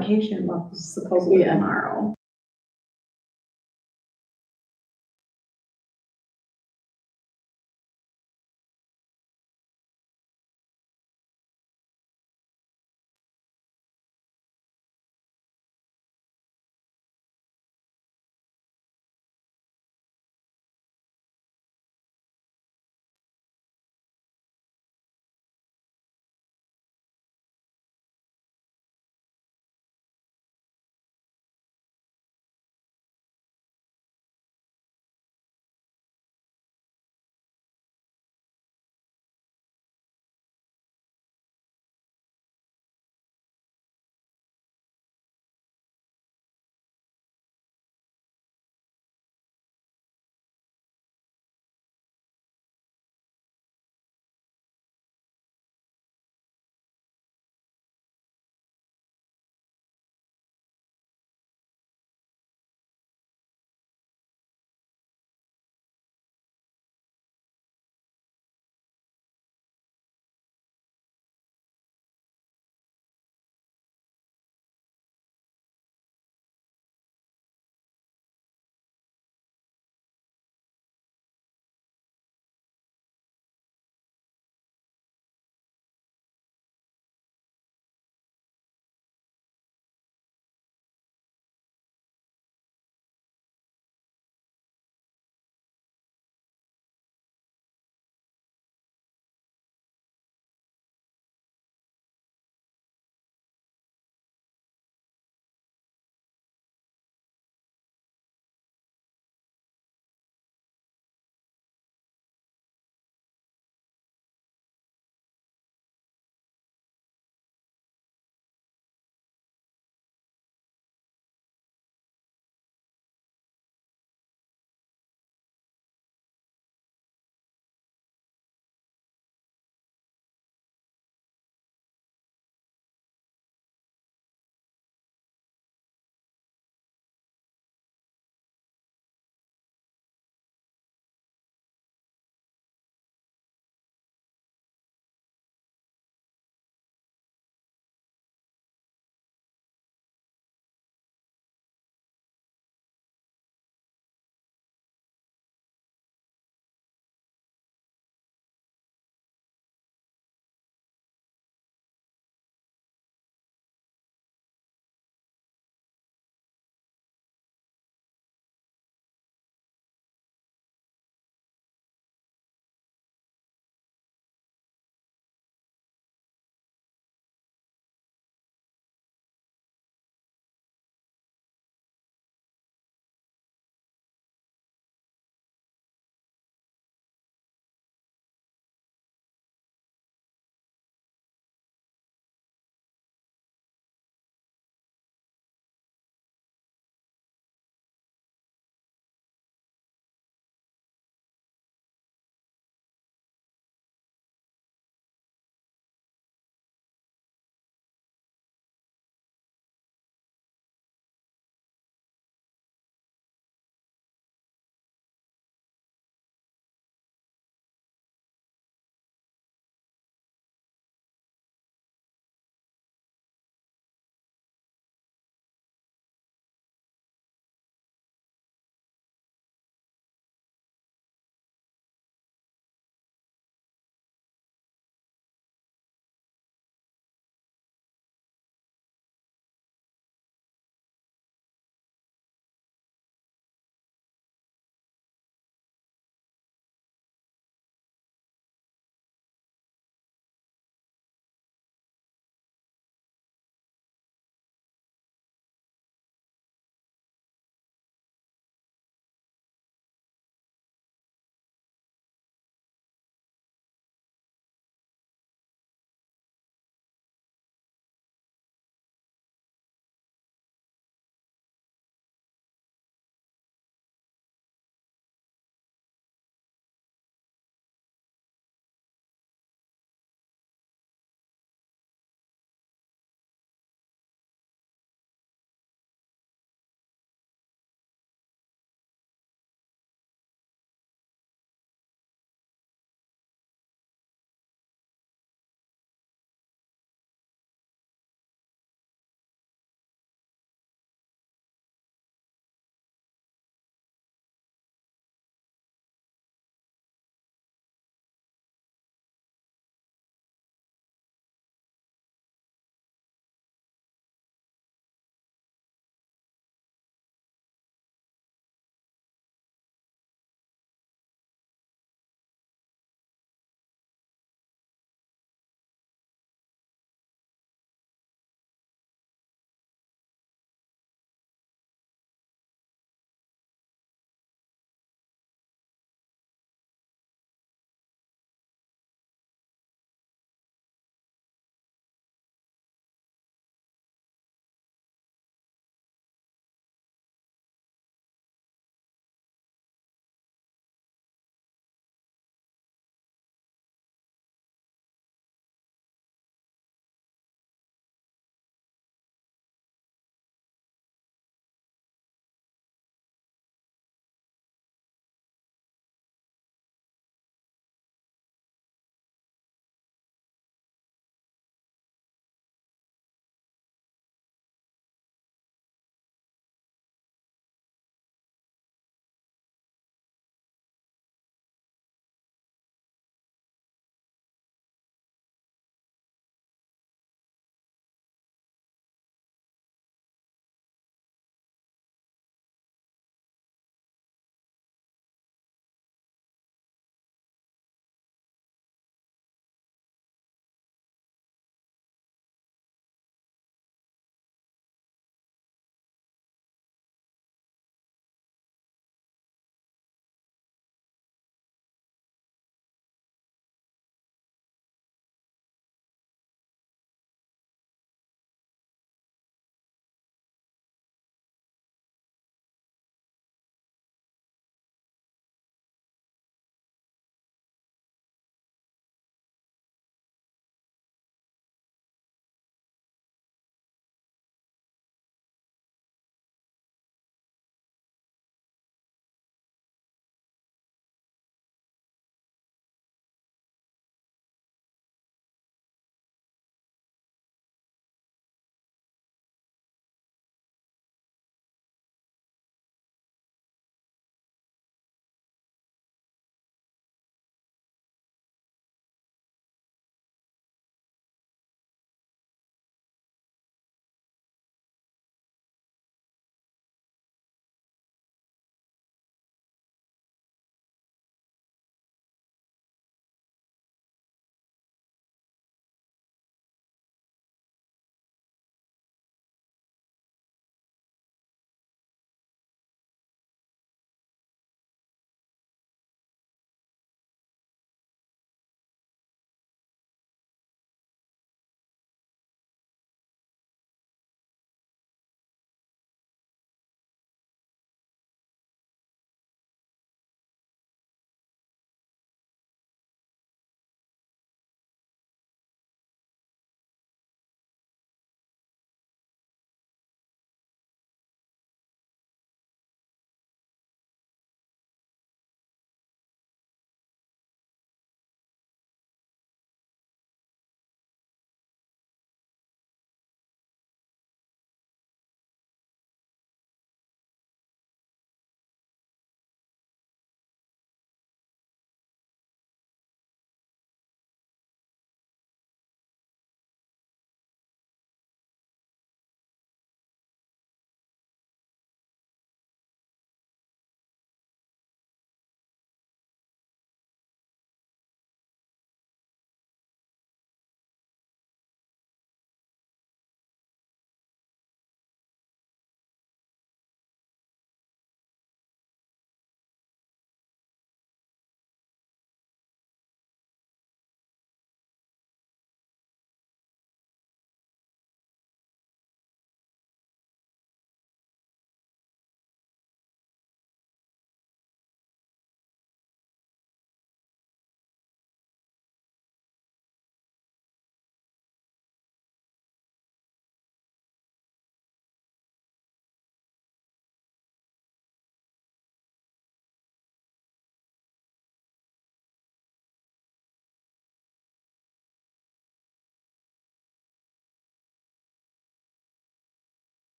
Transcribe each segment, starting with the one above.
application was supposedly Yeah. tomorrow.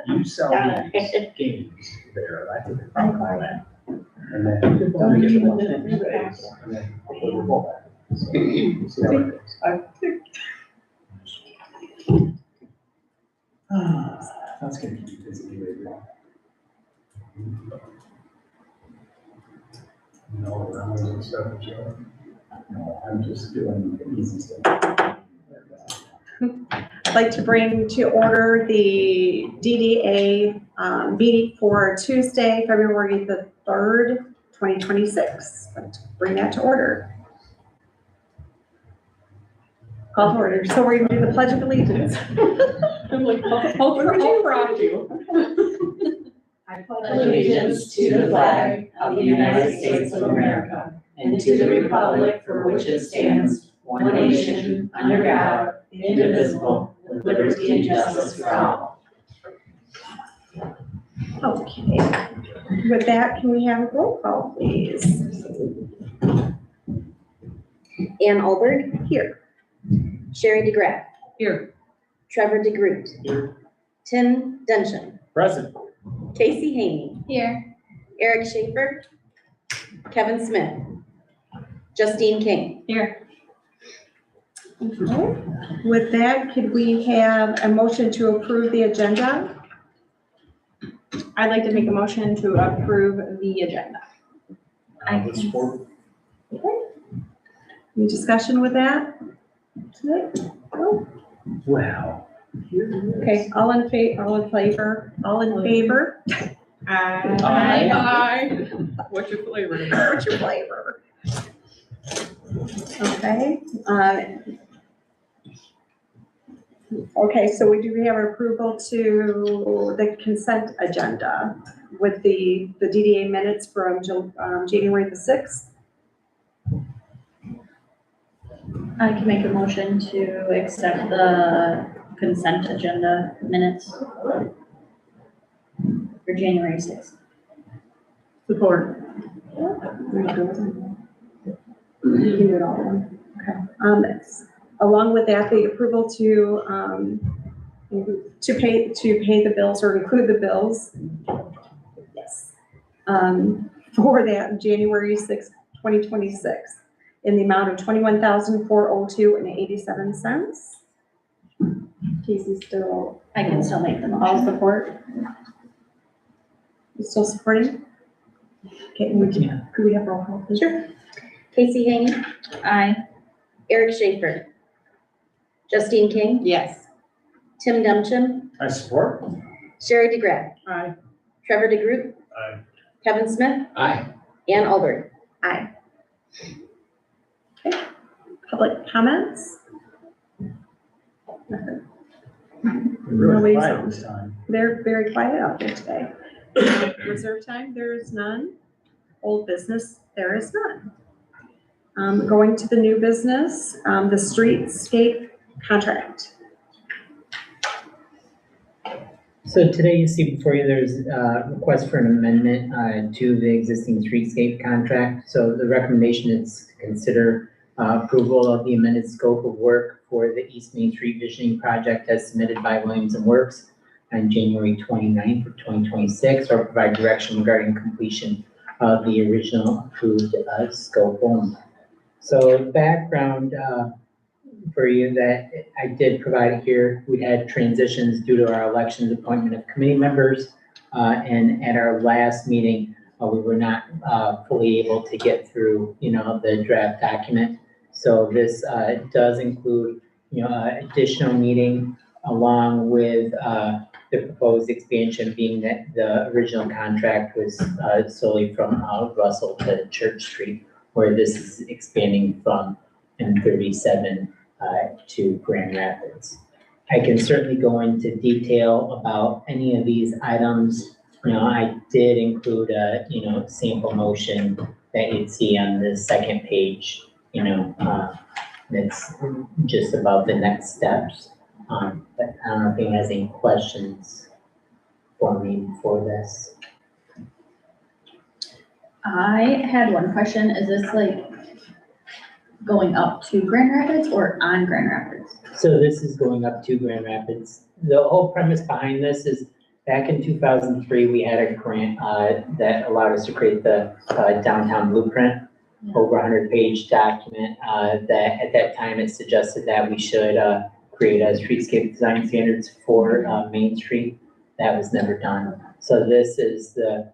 You sell Got these games there, I think. I'm fine. And then. Don't we get need the a money minute. from raise, and then hopefully we'll roll back. So, we'll see how it goes. That's gonna keep you busy anyway. No, rounds and stuff, Joe. No, I'm just doing the easy stuff. I'd like to bring to order the DDA meeting for Tuesday, February the 3rd, 2026. Let's bring that to order. Call to order. So we're going to do the Pledge of Allegiance. I'm like, how proud you. I Allegiance to the flag of the United States of America and to the republic for which it stands, one nation, under God, indivisible, with liberty and justice for all. Okay. With that, can we have a roll call, please? Ann Alberg, Here. Sherry DeGraff, Here. Trevor DeGroot, Here. Tim Dungeon, Present. Casey Haney. Here. Eric Schaefer, Kevin Smith, Justine King. Here. Okay. With that, could we have a motion to approve the agenda? I'd like to make a motion to approve the agenda. The sport. Any discussion with that? No? Wow. Okay, all in favor? Aye. What's your flavor? What's your flavor? Okay, okay, so we do have approval to the consent agenda with the DDA minutes from January the 6th. I can make a motion to accept the consent agenda minutes for January 6th. Support. You can do it all then. Okay. Along with that, the approval to pay the bills or include the bills. Yes. For that January 6th, 2026, in the amount of $21,402.87. Casey's still. I can still make them All all. support? You still supporting? Okay, could we have roll call, please? Sure. Casey Haney, Aye. Eric Schaefer, Justine King, Yes. Tim Dungeon, I support. Sherry DeGraff, Aye. Trevor DeGroot, Aye. Kevin Smith, Aye. Ann Alberg. Aye. Okay, public comments? Nothing. Really Nobody's quiet on. this time. They're very quiet out there today. Reserve time, there is none. Old business, there is none. Going to the new business, the streetscape contract. So today you see before you, there's a request for an amendment to the existing streetscape contract. So the recommendation is to consider approval of the amended scope of work for the East Main Street Visioning Project as submitted by Williams and Works on January 29th of 2026, or provide direction regarding completion of the original approved scope only. So background for you that I did provide here, we had transitions due to our elections, appointment of committee members, and at our last meeting, we were not fully able to get through, the draft document. So this does include, additional meeting along with the proposed expansion, being that the original contract was solely from Russell to Church Street, where this is expanding from M37 to Grand Rapids. I can certainly go into detail about any of these items. I did include a, sample motion that you'd see on the second page, that's just about the next steps. But I don't know if anyone has any questions for me for this. I had one question. Is this like going up to Grand Rapids or on Grand Rapids? So this is going up to Grand Rapids. The whole premise behind this is back in 2003, we had a grant that allowed us to create the downtown blueprint, over 100-page document that at that time it suggested that we should create a streetscape design standards for Main Street. That was never done. So this is the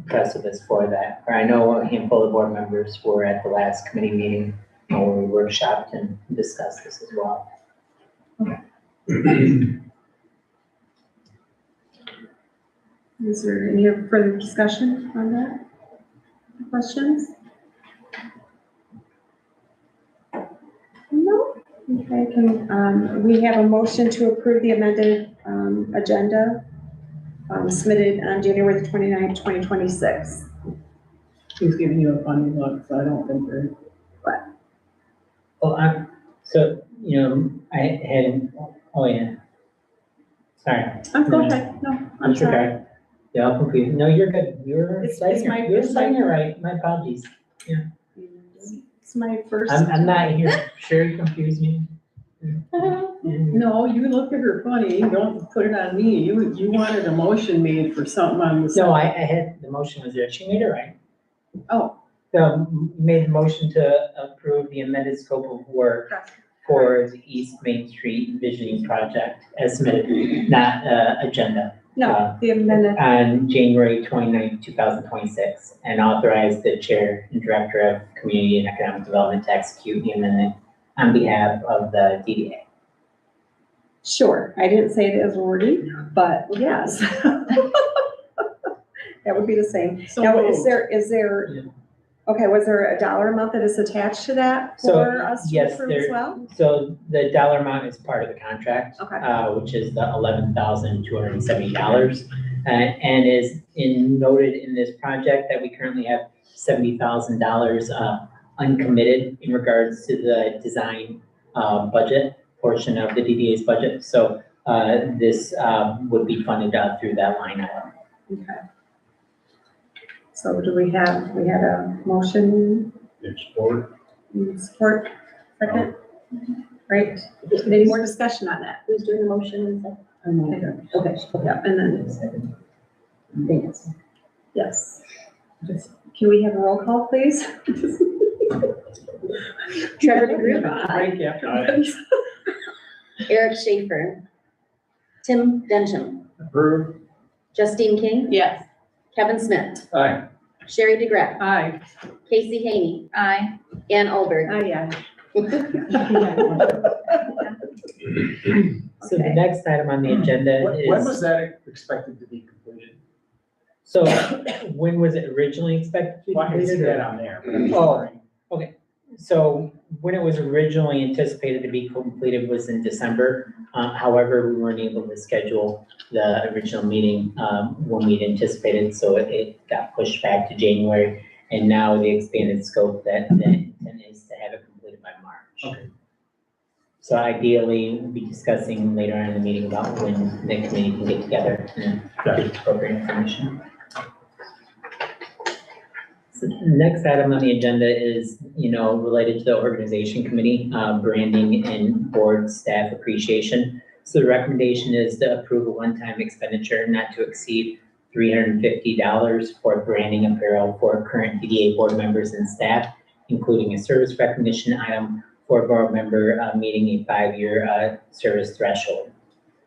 precipice for that. I know a handful of board members were at the last committee meeting where we workshopped and discussed this as well. Is there any further discussion on that? Questions? No? Okay, we have a motion to approve the amended agenda submitted on January the 29th, 2026. He's giving you a funny look, so I don't think they're. Well, I had, oh yeah. Sorry. Go ahead. No, I'm That's sorry. okay. Yeah, I'm confused. No, you're good. You're It's citing my- it, you're it's my- citing it right. My apologies. It's my first. I'm not here. Sure, you confused me. No, you looked at her funny, don't put it on me, you wanted a motion made for something on the. No, I had, the motion was there. She made it right. Oh. So made the motion to approve the amended scope of work for the East Main Street Envisioning Project as submitted, not agenda. No, the amended, On January 29th, 2026, and authorize the chair and director of community and economic development to execute the amendment on behalf of the DDA. sure, I didn't say it as wordy, but yes. That would be the same. So Now, is moved. there, Yeah. okay, was there a dollar amount that is attached to that So, for us to yes, approve as there- well? So the dollar amount is part of the contract, Okay. which is the $11,270. And is noted in this project that we currently have $70,000 uncommitted in regards to the design budget portion of the DDA's budget. So this would be funded through that line item. Okay. So do we had a motion, support, second? Right, any more discussion on that? Who's doing the motion? Okay, yeah, and then, Thanks. yes. Can we have a roll call, please? Trevor DeGroot, Break after. Eric Schaefer, Tim Densham, Approved. Justine King, Yes. Kevin Smith, Aye. Sherry DeGraff, Aye. Casey Haney, Aye. Ann Alberg. Oh, yeah. So the next item on the agenda When was is, that expected to be completed? so when was it originally expected to be Well, I can see completed? that on there, but I'm just Oh. wondering. So when it was originally anticipated to be completed was in December. However, we weren't able to schedule the original meeting when we'd anticipated, so it got pushed back to January. And now the expanded scope that the intent is to have it completed by March. Okay. So ideally, we'll be discussing later on in the meeting about when the committee can get together and get appropriate information. So the next item on the agenda is, related to the organization committee, branding and board staff appreciation. So the recommendation is to approve a one-time expenditure not to exceed $350 for branding apparel for current DDA board members and staff, including a service recognition item for a board member meeting a 5-year service threshold.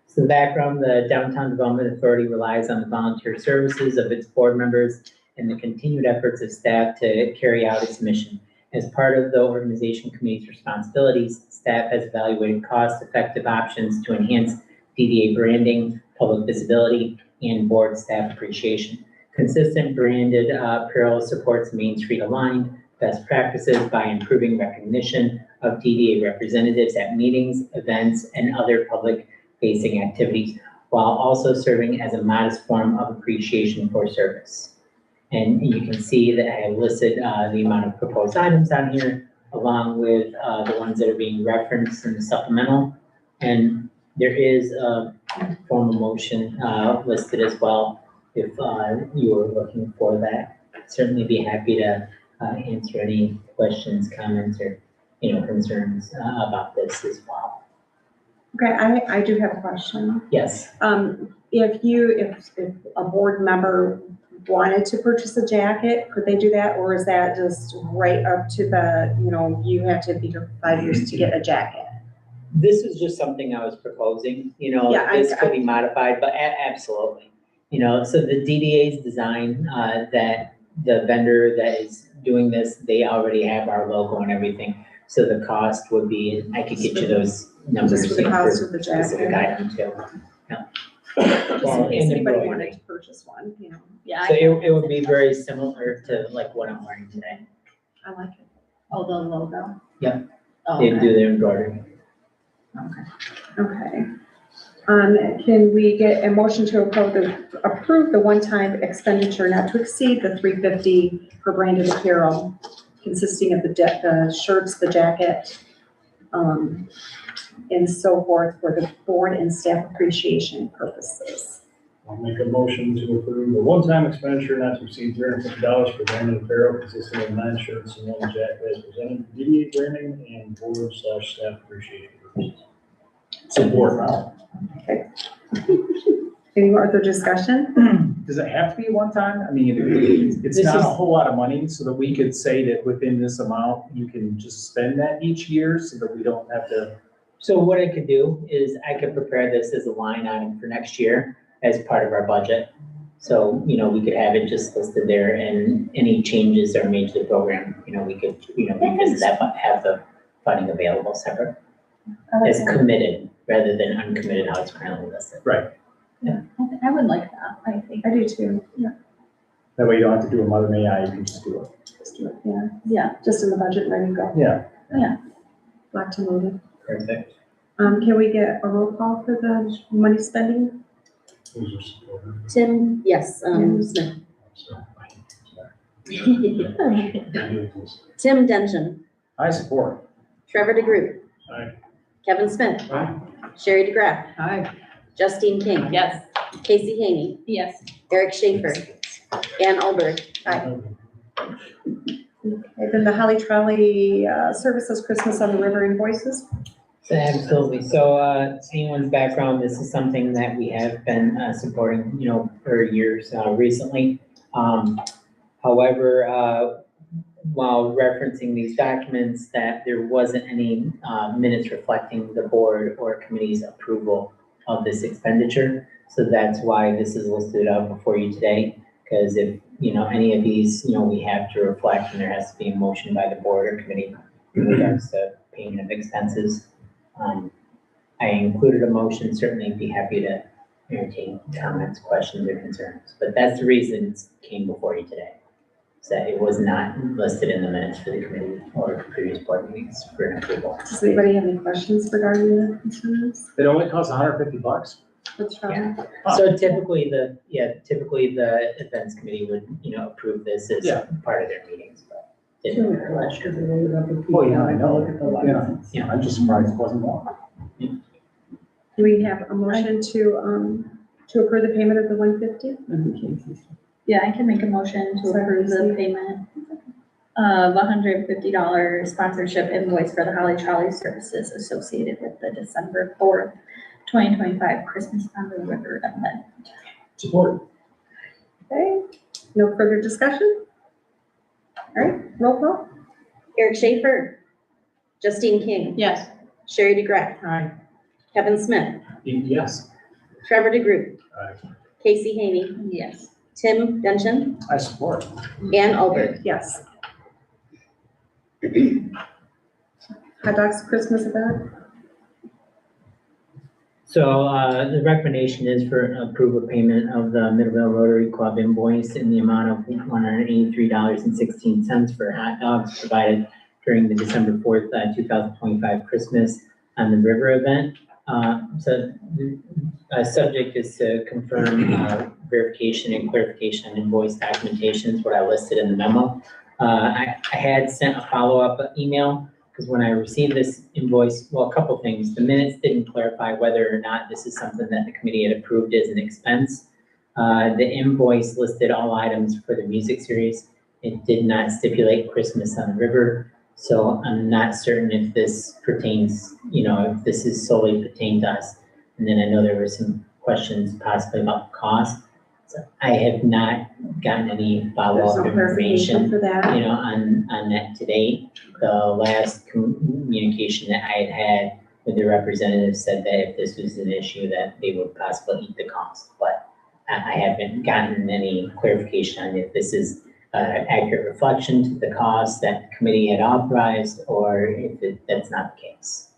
So the background, the Downtown Development Authority relies on the volunteer services of its board members and the continued efforts of staff to carry out its mission. As part of the organization committee's responsibilities, staff has evaluated cost-effective options to enhance DDA branding, public visibility, and board staff appreciation. Consistent branded apparel supports Main Street aligned best practices by improving recognition of DDA representatives at meetings, events, and other public-facing activities, while also serving as a modest form of appreciation for service. And you can see that I have listed the amount of proposed items on here, along with the ones that are being referenced in the supplemental. And there is a formal motion listed as well, if you were looking for that. Certainly be happy to answer any questions, comments, or, concerns about this as well. Okay, I do have a question. Yes, if a board member wanted to purchase a jacket, could they do that? Or is that just right up to the, you have to be here for 5 years to get a jacket? This is just something I was proposing, Yeah, this could be modified, but absolutely. So the DDA's design, that the vendor that is doing this, they already have our logo and everything. So the cost would be, I could get you those numbers. Just for the cost of the Specific jacket. item too. Just in case And anybody embroidery. wanted to purchase one, Yeah. So it would be very similar to like what I'm wearing today. I like it. Oh, the logo? Yep. Oh, They okay. do their embroidery. Okay. Can we get a motion to approve the one-time expenditure not to exceed the $350 for branded apparel consisting of the shirts, the jacket, and so forth for the board and staff appreciation purposes? I'll make a motion to approve the one-time expenditure not to exceed $350 for branded apparel consisting of 9 shirts and 1 jacket as presented for DDA branding and board/staff appreciation purposes. Support. Any other discussion? Does it have to be one time? I mean, it's This not a is- whole lot of money, so that we could say that within this amount, you can just spend that each year, so that we don't have to. So what I could do is I could prepare this as a line item for next year as part of our budget. So, we could have it just listed there and any changes are made to the program, we could, revisit that, but have the funding available separate. As committed rather than uncommitted, how it's currently listed. I would like that, I think. I do too. That way you don't have to do a Mother May I, you can just do it. Just do it, yeah. Yeah. Just in the budget, ready to go. Yeah. Locked and loaded. Perfect. Can we get a roll call for the money spending? Who's your supporter? Tim, yes, Smith. Tim Denton, I support. Trevor DeGroot. Aye. Kevin Smith. Aye. Sherry DeGraff, Hi. Justine King. Yes. Casey Haney, Yes. Eric Schaefer, Ann Albert, Okay, then the Holly Trolley Services Christmas on the River invoices. So absolutely. So, anyone's background, this is something that we have been supporting, for years recently. However, while referencing these documents, that there wasn't any minutes reflecting the board or committee's approval of this expenditure. So that's why this is listed up before you today. Because if, any of these, we have to reflect and there has to be a motion by the board or committee in regards to payment of expenses. I included a motion, certainly be happy to entertain comments, questions, or concerns. But that's the reason it came before you today. So it was not listed in the minutes for the committee or previous board meetings for an approval. Does anybody have any questions regarding the concerns? It only costs $150? Let's try. So typically the events committee would, approve this as Yeah. part of their meetings, but didn't. Oh, yeah, I know. Look at the license. Yeah. I'm just surprised it wasn't more. Do we have a motion to approve the payment of the $150? Yeah, I can make a motion to approve the payment of $150 sponsorship invoice for the Holly Trolley services associated with the December 4th, 2025 Christmas on the River event. Support. Okay, no further discussion? All right, roll call. Eric Schaefer, Justine King, Yes. Sherry DeGraff, Hi. Kevin Smith, Yes. Trevor DeGroot, Aye. Casey Haney, Yes. Tim Denton, I support. Ann Albert. Yes. Hot Dogs Christmas event? So, the recommendation is for approval payment of the Middleville Rotary Club invoice in the amount of $183.16 for hot dogs provided during the December 4th, 2025 Christmas on the River event. So the subject is to confirm verification and clarification on invoice documentation is what I listed in the memo. I had sent a follow-up email because when I received this invoice, well, a couple things. The minutes didn't clarify whether or not this is something that the committee had approved as an expense. The invoice listed all items for the music series. It did not stipulate Christmas on the River. So I'm not certain if this pertains, if this is solely pertained to us. And then I know there were some questions possibly about cost. So I have not gotten any There's follow-up no clarification information, for that. you know, on that to date. The last communication that I had with the representative said that if this was an issue, that they would possibly eat the cost. But I haven't gotten any clarification on if this is accurate reflection to the cost that the committee had authorized, or if that's not the case.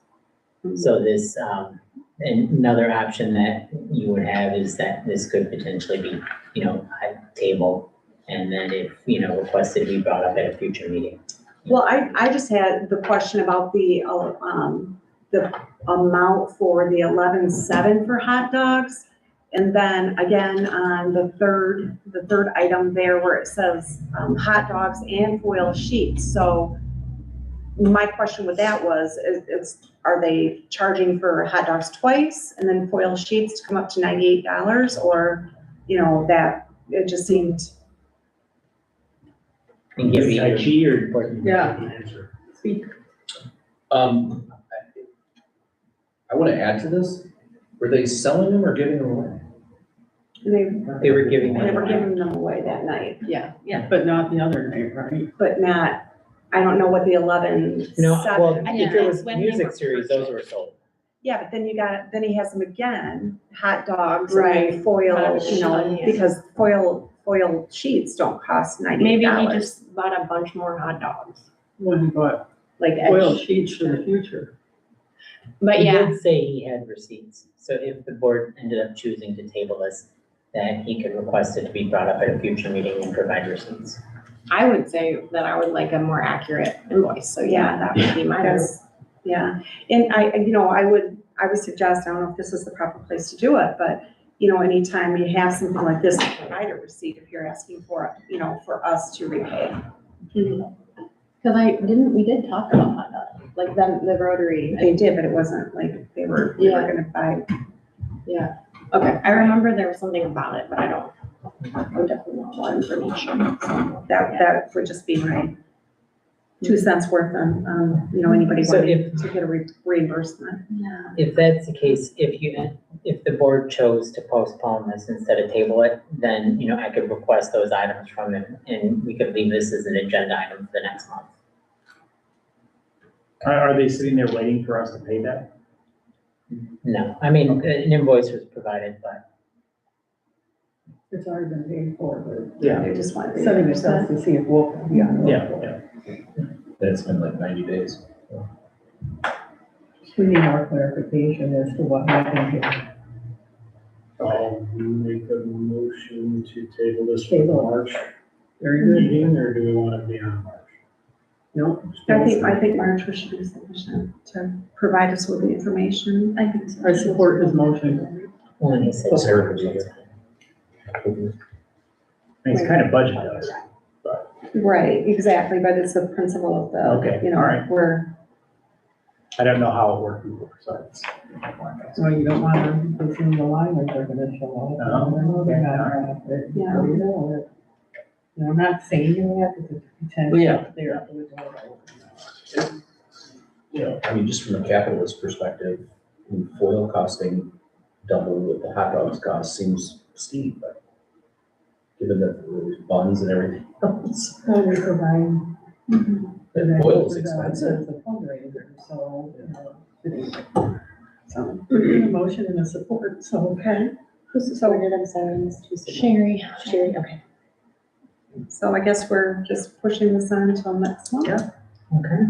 So this, and another option that you would have is that this could potentially be, you know, a table, and then if, you know, requested, be brought up at a future meeting. Well, I just had the question about the amount for the 11.7 for hot dogs. And then again, on the third item there where it says, hot dogs and foil sheets. So my question with that was, are they charging for hot dogs twice and then foil sheets to come up to $98? Or, you know, that, it just seemed, And give you IG or? Yeah. Answer. Speak. I want to add to this. Were they selling them or giving them away? they were giving they were them, giving them away that night, Yeah, but not the other night, right? but not, I don't know what the 11.7. no, well, Yeah, if it was it's when they music were series, those were sold. Yeah, but then then he has them again, hot dogs Right. and foil, Hot you know, sheets. because foil sheets don't cost $98. Maybe he just bought a bunch more hot dogs, When he bought like oil Edge. sheets for the future. But He yeah, did say he had receipts, so if the board ended up choosing to table this, that he could request it to be brought up at a future meeting and provide receipts. I would say that I would like a more accurate invoice, so yeah, that would be my. That's, yeah, and I would suggest, I don't know if this is the proper place to do it, but, you know, anytime you have something like this, provide a receipt if you're asking for, you know, for us to repay. Cause we did talk about hot dogs, like the Rotary. They did, but it wasn't like they were gonna buy. Yeah, okay, I remember there was something about it, but I would definitely want more information. So That would just be my 2 cents worth on, you know, anybody So wanting to get a reimbursement. Yeah. If that's the case, if the board chose to postpone this instead of table it, then, you know, I could request those items from them, and we could leave this as an agenda item for the next month. Are they sitting there waiting for us to pay that? No, I mean, an invoice was provided, but It's already been paid for, but Yeah. They just want. setting yourself to see if we'll be on. Yeah. It's been like 90 days. We need more clarification as to what happened here. I'll make a motion to table this for the Table. March Very good. meeting, or do we want to be on March? Nope. I think March should be sufficient to provide us with the information. I think so. I support his motion. when he said. Plus Eric was here. I mean, it's kind of budget does. Right, exactly, but it's the principle of the, Okay, you know, all right. where, I don't know how it worked before, so it's. So you don't want to assume the liners are gonna show up. No. I know they're not, but Yeah. you know it. You know, I'm not saying you have to pretend Yeah. they're up to the door. You know, I mean, just from a capitalist perspective, I mean, foil costing double what the hot dogs cost seems steep, but given that there's buns and everything else. So we provide. And foil is expensive. It's a fundraiser, so, you know. So, a motion and a support, so, okay. Who supported, I'm sorry, Ms. Tucson? Sherry. Sherry, okay. so I guess we're just pushing this on until next month. Yeah. Okay.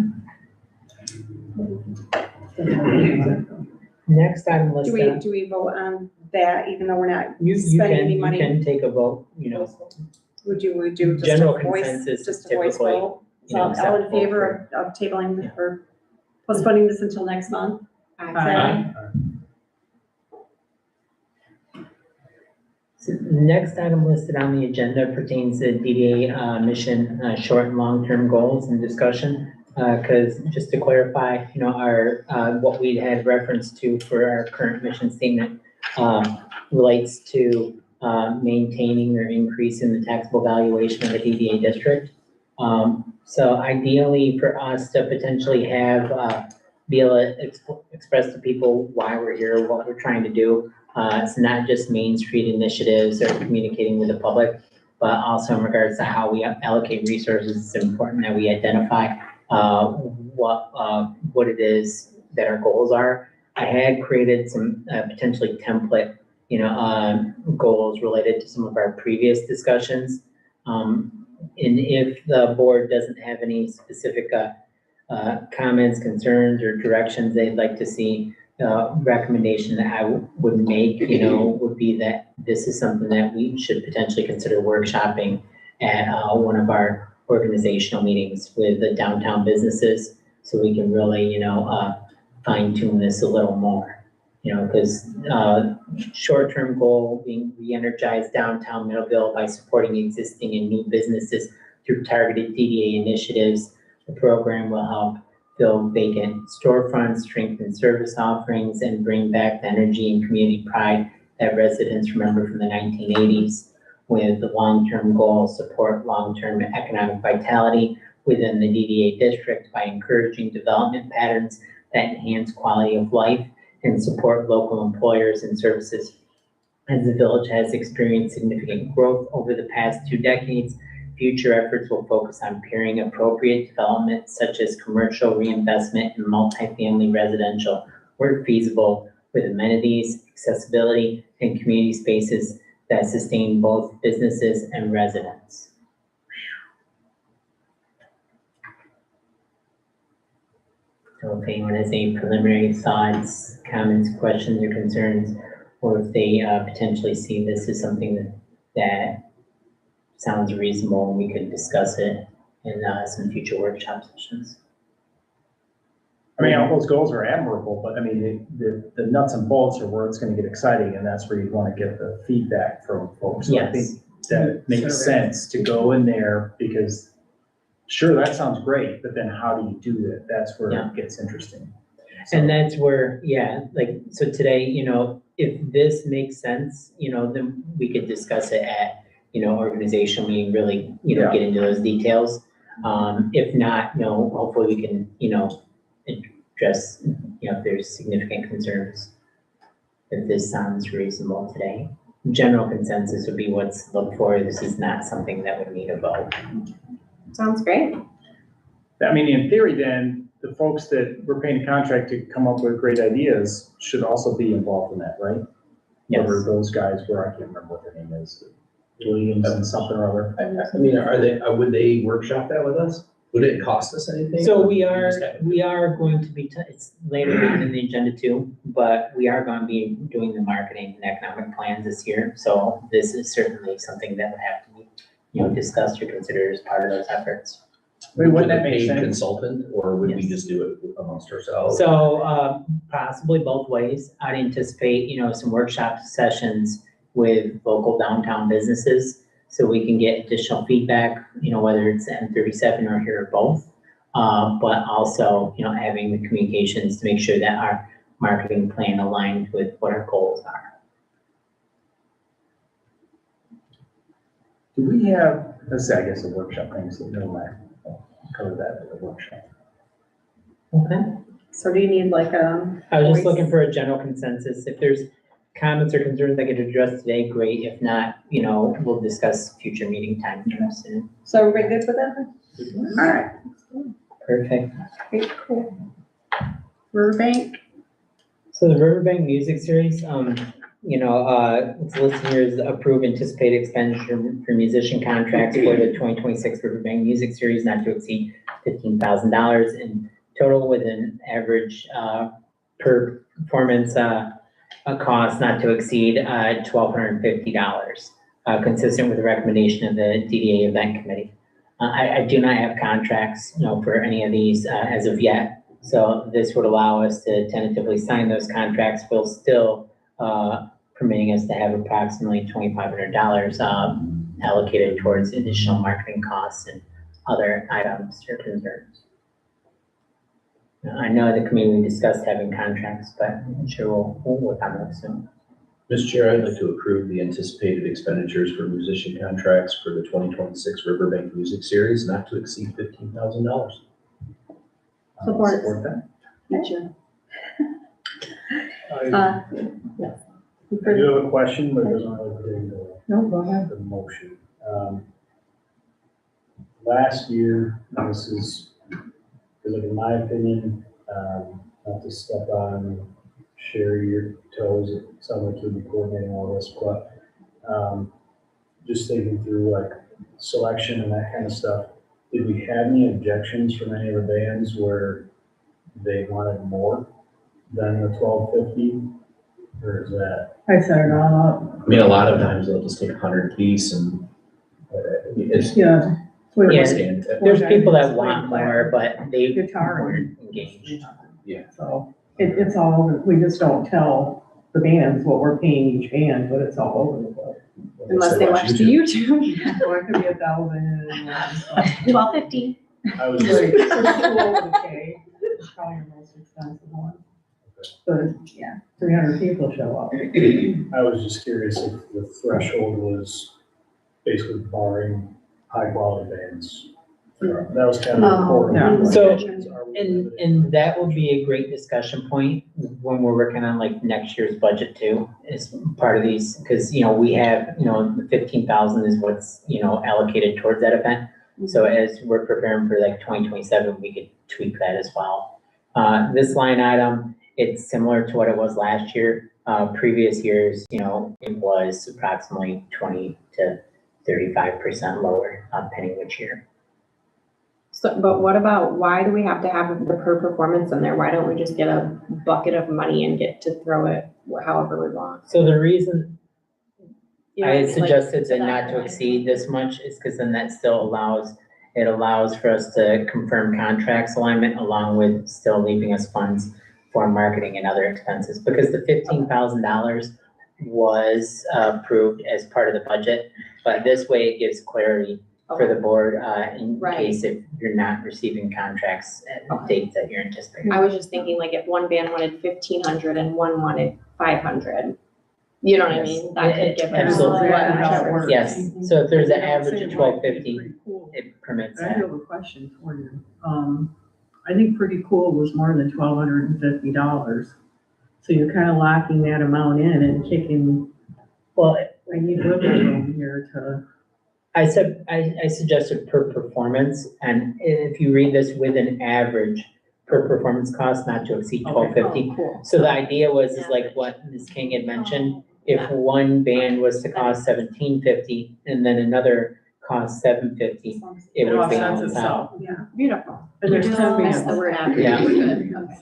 Next item Do listed. we vote on that, even though we're not You spending any you money? can take a vote, you know, Would you do just General a voice, consensus just is a voice typically, vote? you know, So all in acceptable favor of tabling or postponing this until next month? Aye. So the next item listed on the agenda pertains to DDA mission, short and long-term goals and discussion. Because just to clarify, you know, our, what we had reference to for our current mission statement relates to maintaining or increasing the taxable valuation of the DDA district. So ideally for us to potentially have, be able to express to people why we're here, what we're trying to do, It's not just Main Street initiatives or communicating with the public, but also in regards to how we allocate resources. It's important that we identify what it is that our goals are. I had created some potentially template, goals related to some of our previous discussions. And if the board doesn't have any specific comments, concerns, or directions they'd like to see, recommendation that I would make, would be that this is something that we should potentially consider workshopping at one of our organizational meetings with the downtown businesses, so we can really, fine tune this a little more. Because short-term goal being re-energize downtown Middleville by supporting existing and new businesses through targeted DDA initiatives. The program will help fill vacant storefronts, strengthen service offerings, and bring back the energy and community pride that residents remember from the 1980s. With the long-term goal, support long-term economic vitality within the DDA district by encouraging development patterns that enhance quality of life and support local employers and services. As the village has experienced significant growth over the past 2 decades, future efforts will focus on pairing appropriate development such as commercial reinvestment and multifamily residential where feasible with amenities, accessibility, and community spaces that sustain both businesses and residents. So if anyone has any preliminary thoughts, comments, questions, or concerns, or if they potentially see this as something that sounds reasonable, we could discuss it in some future workshop sessions. I mean, all those goals are admirable, but I mean, the nuts and bolts are where it's gonna get exciting, and that's where you wanna get the feedback from folks. So I think Yes. that it makes sense to go in there, because sure, that sounds great, but then how do you do that? That's where Yeah. it gets interesting. And that's where, so today, if this makes sense, then we could discuss it at, organizational meeting, really, Yeah. get into those details. If not, hopefully we can, address, if there's significant concerns. If this sounds reasonable today. General consensus would be what's looked for. This is not something that would need a vote. Sounds great. I mean, in theory, then, the folks that we're paying a contract to come up with great ideas should also be involved in that, right? Yes. Whoever those guys were, I can't remember what their name is, Williams and something or other. I mean, would they workshop that with us? Would it cost us anything? So we are going to be, it's later in the agenda too, but we are going to be doing the marketing and economic plans this year. So this is certainly something that would have to be, discussed or considered as part of those efforts. Wouldn't With a that make paid sense? consultant, or would we Yes. just do it amongst ourselves? So possibly both ways. I'd anticipate, some workshop sessions with local downtown businesses so we can get additional feedback, whether it's M37 or here or both. But also, having the communications to make sure that our marketing plan aligned with what our goals are. Do we have, let's say, I guess a workshop thing, so never mind. I'll cover that at the workshop. Okay. So do you need like I was just looking for a general consensus. If there's comments or concerns I could address today, great. If not, we'll discuss future meeting time soon. So everybody good with that? All right. Perfect. Great, cool. Riverbank, So the Riverbank Music Series, it's listed here as approved anticipated expenditure for musician contracts for the 2026 Riverbank Music Series not to exceed $15,000 in total with an average per performance a cost not to exceed $1,250, consistent with the recommendation of the DDA event committee. I do not have contracts, for any of these as of yet. So this would allow us to tentatively sign those contracts while still permitting us to have approximately $2,500 allocated towards additional marketing costs and other items or concerns. I know the committee discussed having contracts, but I'm sure we'll work on those soon. Mr. Chair, I'd like to approve the anticipated expenditures for musician contracts for the 2026 Riverbank Music Series not to exceed $15,000. Support. Support that. Sure. I- I do have a question, but it doesn't really pertain to No, go ahead. the motion. Last year, and this is, because in my opinion, not to step on, share your toes, it sounds like you'll be coordinating all this, but just thinking through like selection and that kind of stuff, did we have any objections from any of the bands where they wanted more than the 1250? Or is that? I set it all up. I mean, a lot of times they'll just take 100 piece and it's. Yeah. Yeah. Stand. There's people that want more, but they Guitar. weren't engaged. So it's all, over. We just don't tell the bands what we're paying each band, but it's all over the place. Unless they watch the YouTube. Or it could be 1,000. $12.50. I was Like, just, pretty cool with a K. It's probably your most expensive one. But, yeah, 300 people show up. I was just curious if the threshold was basically barring high quality bands. That was kind of the core. Yeah. of my So, questions. Are we limited? And that will be a great discussion point when we're working on like next year's budget too, is part of these, because, we have, the 15,000 is what's, allocated towards that event. So as we're preparing for like 2027, we could tweak that as well. This line item, it's similar to what it was last year. Previous years, it was approximately 20 to 35% lower, depending which year. So, but what about, why do we have to have the per performance in there? Why don't we just get a bucket of money and get to throw it however we want? So the reason You know, I it's like- suggested that not to exceed this much is because then that still allows for us to confirm contracts alignment along with still leaving us funds for marketing and other expenses. Because the $15,000 was approved as part of the budget, but this way it gives clarity for the board in Right. case if you're not receiving contracts at dates that you're anticipating. I was just thinking like if one band wanted 1,500 and one wanted 500, you know what I Yes. mean? That could give us. Absolutely. whatever. Yes, so if there's an They don't average say of why, 1250, Pretty cool. it permits I that. do have a question for you. I think Pretty Cool was more than $1,250. So you're kind of locking that amount in and kicking, Well, I need wiggle room here to. I suggested per performance, and if you read this with an average per performance cost not to exceed $12.50. Cool. So the idea was, is like what Ms. King had mentioned, if one band was to cost $17.50 and then another cost $7.50, it would balance out. Yeah. Beautiful. And there's 10 That's bands. the word out. Yeah.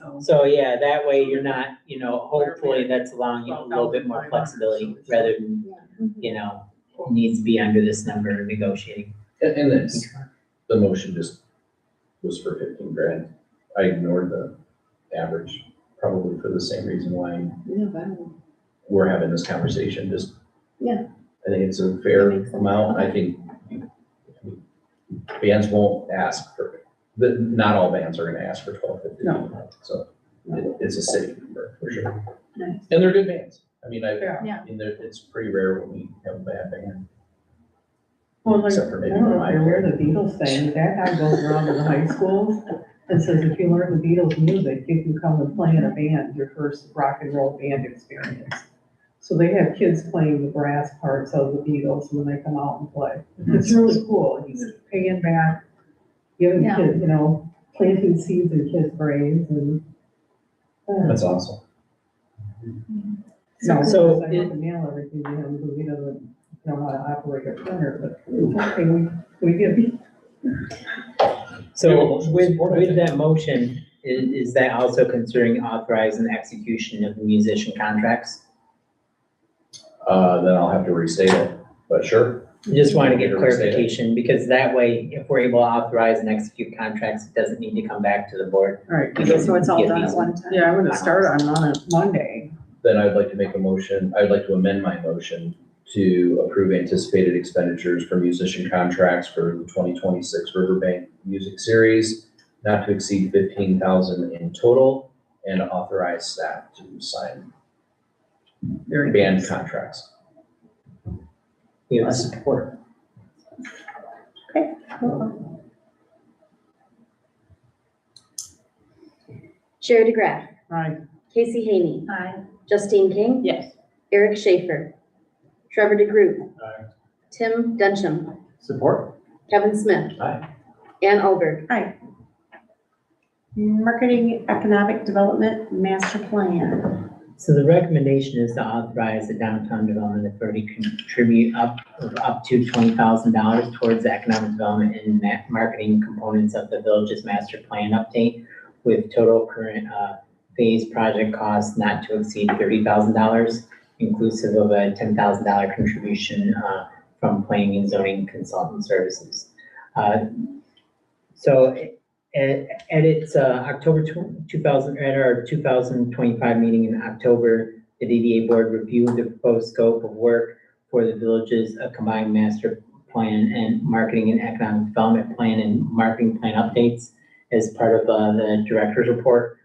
So, So yeah, that way you're not, hopefully that's allowing you a little bit more flexibility rather than, needs to be under this number negotiating. And it's, the motion just was for 15 grand. I ignored the average, probably for the same reason why we're having this conversation, just. Yeah. I think it's a fair That makes sense. amount. I think bands won't ask for, not all bands are gonna ask for 1250. No. So it's a safe number for sure. Nice. And they're good bands. I mean, Yeah. it's pretty rare when we have a bad band. Well, like, Except for maybe I don't know my- if you're aware of the Beatles thing, that guy goes around to the high schools and says, if you learn the Beatles music, you can come and play in a band, your first rock and roll band experience. So they have kids playing the brass parts of the Beatles when they come out and play. It's really cool, he's paying back, giving Yeah. kids, planting seeds in kids' brains and. That's awesome. So I have to mail everything to him because he doesn't know how to operate a printer, but it's okay, we give you. So with that motion, is that also considering authorizing the execution of musician contracts? Then I'll have to restate it, but sure. Just want to get Restate it. clarification, because that way, if we're able to authorize and execute contracts, it doesn't need to come back to the board. All right. We can So it's all get done these- at one time. Yeah, I'm gonna start on Monday. Then I'd like to make a motion, I'd like to amend my motion to approve anticipated expenditures for musician contracts for the 2026 Riverbank Music Series, not to exceed 15,000 in total, and authorize staff to sign Very band contracts. We have support. Sherry DeGraff, Right. Casey Haney, Aye. Justine King, Yes. Eric Schaefer, Trevor DeGroot, Aye. Tim Densham, Support? Kevin Smith, Aye. Ann Albert. Marketing Economic Development Master Plan. So the recommendation is to authorize the Downtown Development Authority contribute up to $20,000 towards the economic development and marketing components of the village's master plan update, with total current phase project costs not to exceed $30,000, inclusive of a $10,000 contribution from planning and zoning consultant services. So at its October 2000, at our 2025 meeting in October, the DDA board reviewed the proposed scope of work for the village's combined master plan and marketing and economic development plan and marketing plan updates as part of the director's report.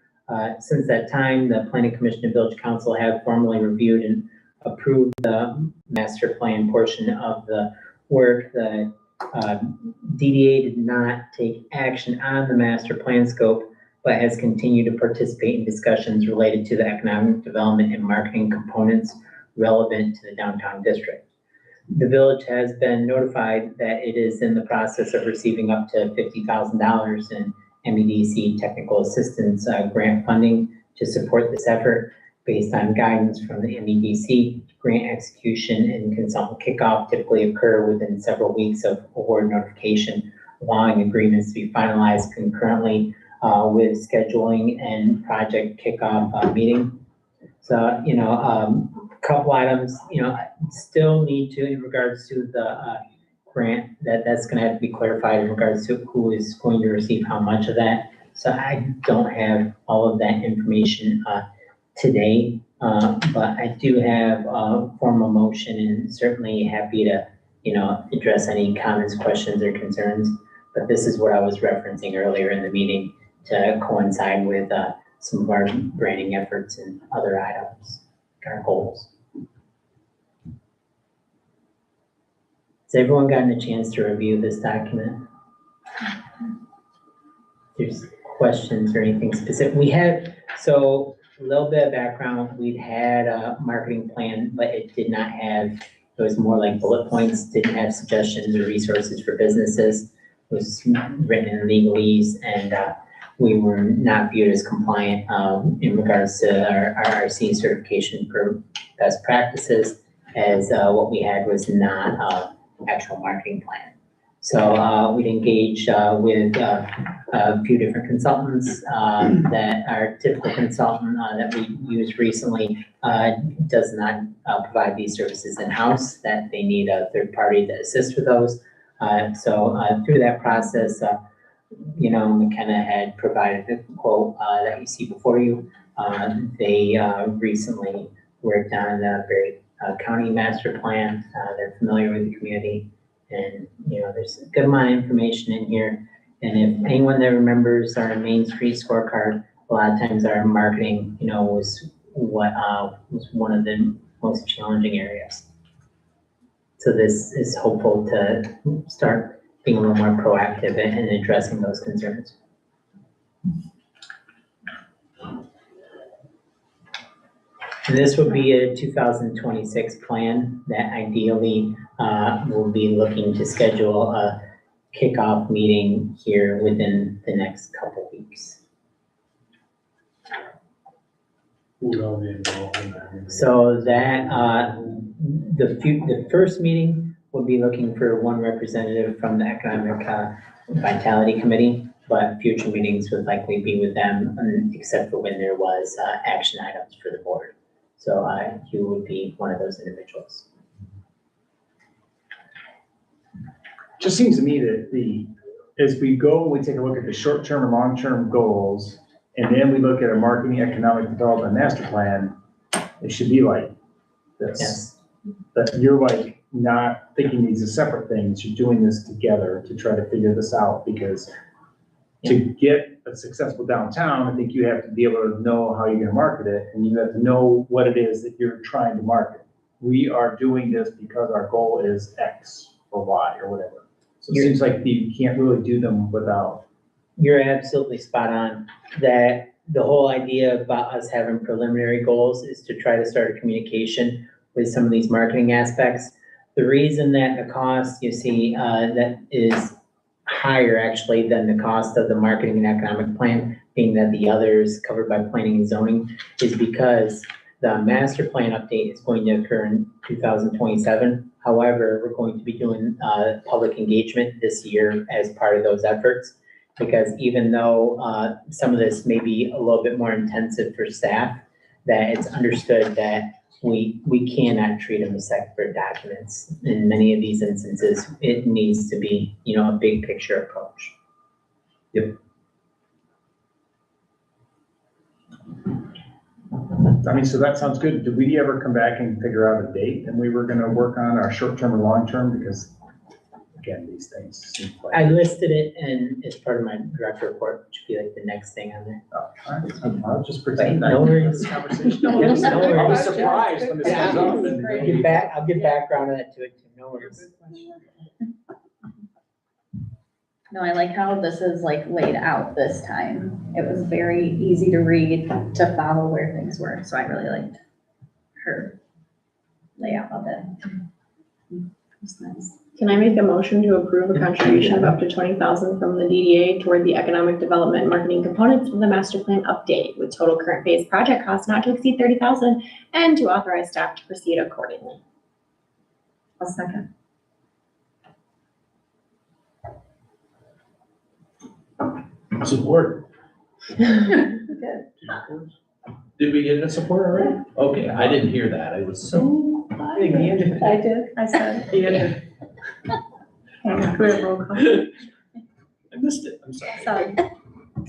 Since that time, the Planning Commission and Village Council have formally reviewed and approved the master plan portion of the work. The DDA did not take action on the master plan scope, but has continued to participate in discussions related to the economic development and marketing components relevant to the downtown district. The village has been notified that it is in the process of receiving up to $50,000 in MEDC technical assistance grant funding to support this effort based on guidance from the MEDC. Grant execution and consultant kickoff typically occur within several weeks of award notification, allowing agreements to be finalized concurrently with scheduling and project kickoff meeting. So, a couple items, still need to, in regards to the grant, that's gonna have to be clarified in regards to who is going to receive how much of that. So I don't have all of that information today. But I do have a formal motion and certainly happy to, address any comments, questions, or concerns. But this is what I was referencing earlier in the meeting to coincide with some of our branding efforts and other items, our goals. Has everyone gotten a chance to review this document? If there's questions or anything specific. A little bit of background, we'd had a marketing plan, but it did not have, it was more like bullet points, didn't have suggestions or resources for businesses. It was written in legalese, and we were not viewed as compliant in regards to our RRC certification for best practices, as what we had was not actual marketing plan. So we'd engage with a few different consultants that our typical consultant that we used recently does not provide these services in-house, that they need a third party to assist with those. So through that process, McKenna had provided the quote that you see before you. They recently worked on the Berry County Master Plan. They're familiar with the community. And, there's a good amount of information in here. And if anyone that remembers our Main Street scorecard, a lot of times our marketing, was what was one of the most challenging areas. So this is hopeful to start being a little more proactive in addressing those concerns. And this would be a 2026 plan that ideally we'll be looking to schedule a kickoff meeting here within the next couple weeks. Who would all be involved in that? So that, the first meeting would be looking for one representative from the Economic Vitality Committee, but future meetings would likely be with them, except for when there was action items for the board. So you would be one of those individuals. Just seems to me that as we go, we take a look at the short-term and long-term goals, and then we look at a marketing economic development master plan, it should be like this. Yes. That you're like not thinking these are separate things, you're doing this together to try to figure this out, because to get a successful downtown, I think you have to be able to know how you're gonna market it, and you have to know what it is that you're trying to market. We are doing this because our goal is X or Y or whatever. So it seems like you can't really do them without. You're absolutely spot on. That the whole idea about us having preliminary goals is to try to start a communication with some of these marketing aspects. The reason that the cost, you see, that is higher actually than the cost of the marketing and economic plan, being that the others covered by planning and zoning, is because the master plan update is going to occur in 2027. However, we're going to be doing public engagement this year as part of those efforts, because even though some of this may be a little bit more intensive for staff, that it's understood that we cannot treat them as separate documents. In many of these instances, it needs to be, a big picture approach. I mean, so that sounds good. Did we ever come back and figure out a date and we were gonna work on our short-term and long-term? Because again, these things seem like. I listed it and it's part of my direct report, which would be like the next thing on there. Oh, all right. I'll just pretend. No worries. This conversation. No worries. I was surprised when this Yeah, comes up. I'll get background on that to it too, no worries. No, I like how this is like laid out this time. It was very easy to read, to follow where things were, so I really liked her layout of it. That's nice. Can I make a motion to approve a contribution of up to $20,000 from the DDA toward the economic development and marketing components of the master plan update with total current phase project cost not to exceed $30,000 and to authorize staff to proceed accordingly? I'll second. Support. Good. Did we get a support already? Okay, I didn't hear that. I was so. I did, I said. Yeah. Okay, we have roll call. I missed it, I'm sorry. Sorry.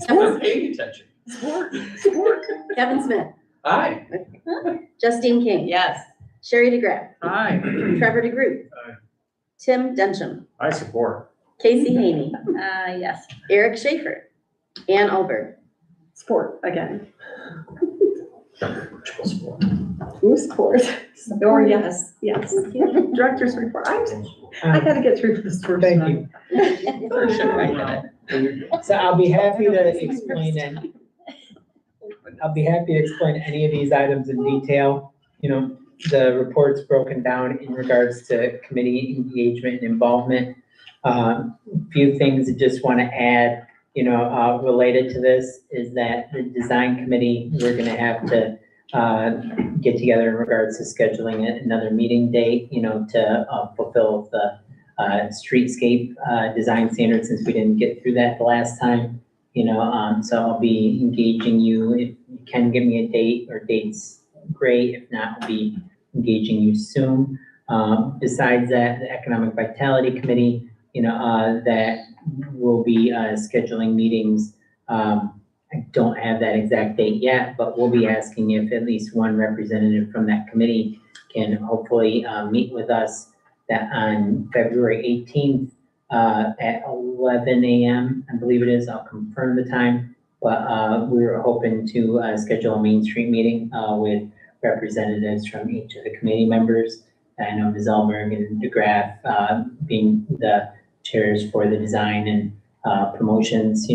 I wasn't paying attention. Kevin Smith, Aye. Justine King. Yes. Sherry DeGraff, Aye. Trevor DeGroot. Aye. Tim Densham, I support. Casey Haney, Yes. Eric Schaefer, Ann Alberg. Sport again. Triple support. Who support? Or yes, yes. Director's report. I gotta get through this first Thank one. you. So I'll be happy to explain it. I'll be happy to explain any of these items in detail. The report's broken down in regards to committee engagement and involvement. Few things I just want to add, related to this is that the design committee, we're gonna have to get together in regards to scheduling another meeting date, to fulfill the streetscape design standards, since we didn't get through that the last time. So I'll be engaging you. If you can give me a date or dates, great. If not, I'll be engaging you soon. Besides that, the Economic Vitality Committee, that will be scheduling meetings. I don't have that exact date yet, but we'll be asking if at least one representative from that committee can hopefully meet with us on February 18th at 11 a.m. I believe it is. I'll confirm the time, but we're hoping to schedule a Main Street meeting with representatives from each of the committee members. I know Ms. Alberg and DeGraff being the chairs for the design and promotions,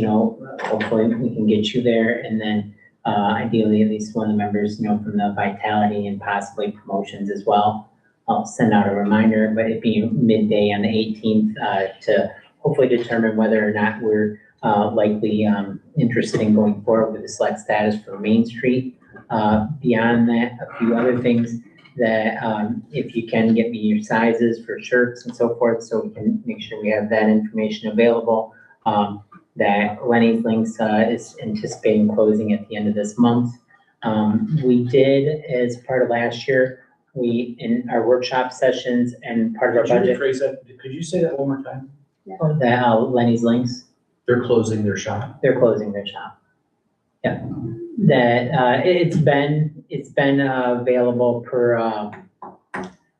hopefully we can get you there. And then ideally at least one of the members, from the Vitality and possibly promotions as well. I'll send out a reminder, but it'd be midday on the 18th to hopefully determine whether or not we're likely interested in going forward with the select status for Main Street. Beyond that, a few other things that if you can get me your sizes for shirts and so forth, so we can make sure we have that information available. That Lenny's Links is anticipating closing at the end of this month. We did, as part of last year, in our workshop sessions and part of our Could you budget, rephrase that? Could you say that one more time? that Lenny's Links, They're closing their shop. they're closing their shop. Yeah, that it's been available per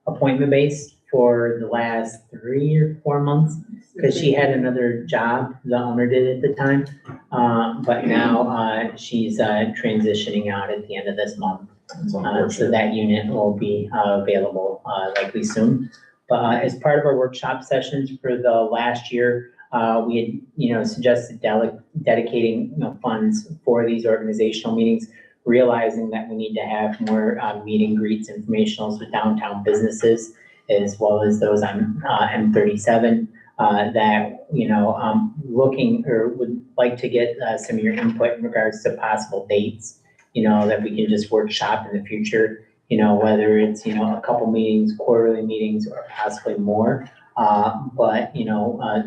appointment base for the last 3 or 4 months, because she had another job, the owner did at the time. But now she's transitioning out at the end of this month. So that unit will be available likely soon. But as part of our workshop sessions for the last year, we had, suggested dedicating, funds for these organizational meetings. realizing that we need to have more meet and greets, informationals with downtown businesses, as well as those on M37, that, looking or would like to get some of your input in regards to possible dates, that we can just workshop in the future, whether it's, a couple meetings, quarterly meetings, or possibly more. But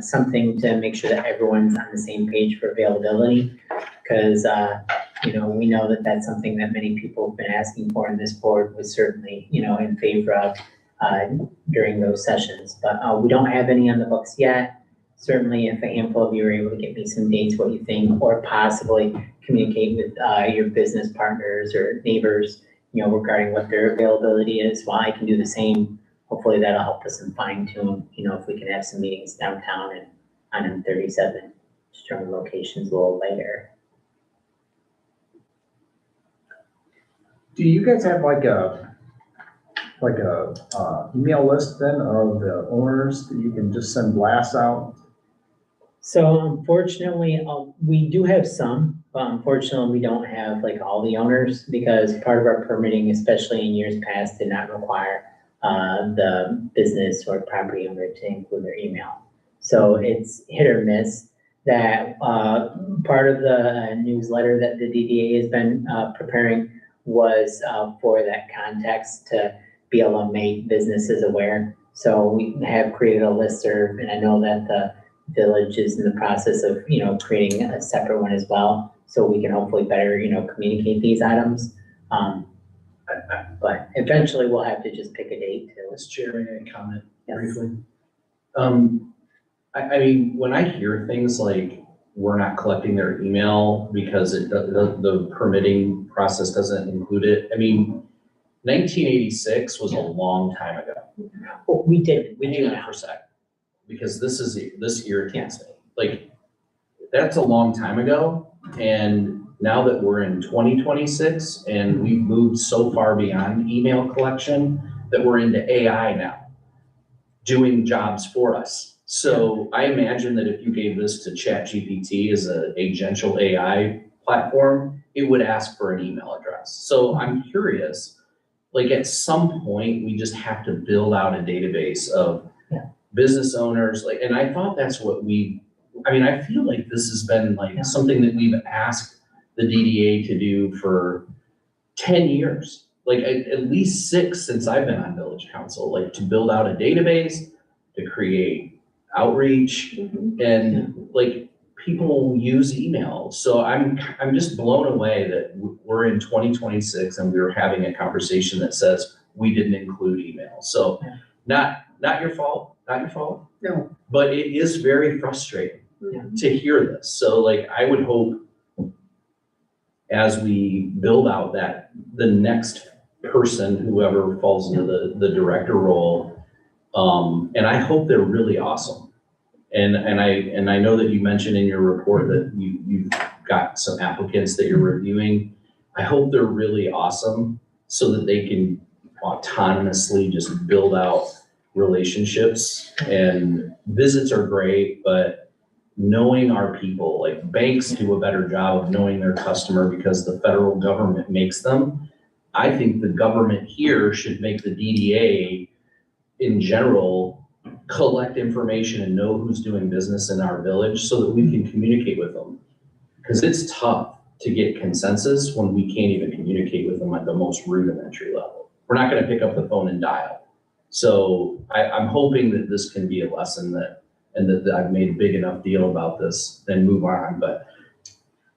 something to make sure that everyone's on the same page for availability, because, we know that that's something that many people have been asking for, and this board was certainly, in favor of during those sessions. But we don't have any on the books yet. Certainly, if a handful of you are able to get me some dates, what you think, or possibly communicate with your business partners or neighbors, regarding what their availability is, while I can do the same. Hopefully that'll help us in fine tune, if we can have some meetings downtown and on M37, certain locations a little later. Do you guys have like a email list then of the owners that you can just send blasts out? So unfortunately, we do have some, but unfortunately we don't have like all the owners, because part of our permitting, especially in years past, did not require the business or property owner to include their email. So it's hit or miss. That part of the newsletter that the DDA has been preparing was for that context to be able to make businesses aware. So we have created a listserv, and I know that the village is in the process of, creating a separate one as well, so we can hopefully better, communicate these items. But eventually we'll have to just pick a date too. Mr. Chair, may I comment Yes. briefly? I mean, when I hear things like we're not collecting their email because the permitting process doesn't include it, I mean, 1986 was a long time ago. Well, we do Hang on now. for a sec, because this irritates me. Like, that's a long time ago, and now that we're in 2026 and we've moved so far beyond email collection that we're into AI now, doing jobs for us. So I imagine that if you gave this to ChatGPT as a agential AI platform, it would ask for an email address. So I'm curious, like at some point, we just have to build out a database of business owners, like, and I thought that's what I feel like this has been like something that we've asked the DDA to do for 10 years, like at least 6 since I've been on village council, like to build out a database, to create outreach, and like people use email. So I'm just blown away that we're in 2026 and we're having a conversation that says we didn't include email. So not your fault, No. but it is very frustrating to hear this. So like, I would hope as we build out the next person, whoever falls into the director role, and I hope they're really awesome. And I know that you mentioned in your report that you've got some applicants that you're reviewing. I hope they're really awesome so that they can autonomously just build out relationships. And visits are great, but knowing our people, like banks do a better job of knowing their customer because the federal government makes them. I think the government here should make the DDA in general collect information and know who's doing business in our village so that we can communicate with them. Because it's tough to get consensus when we can't even communicate with them at the most rudimentary level. We're not gonna pick up the phone and dial. So I'm hoping that this can be a lesson that I've made a big enough deal about this and move on, but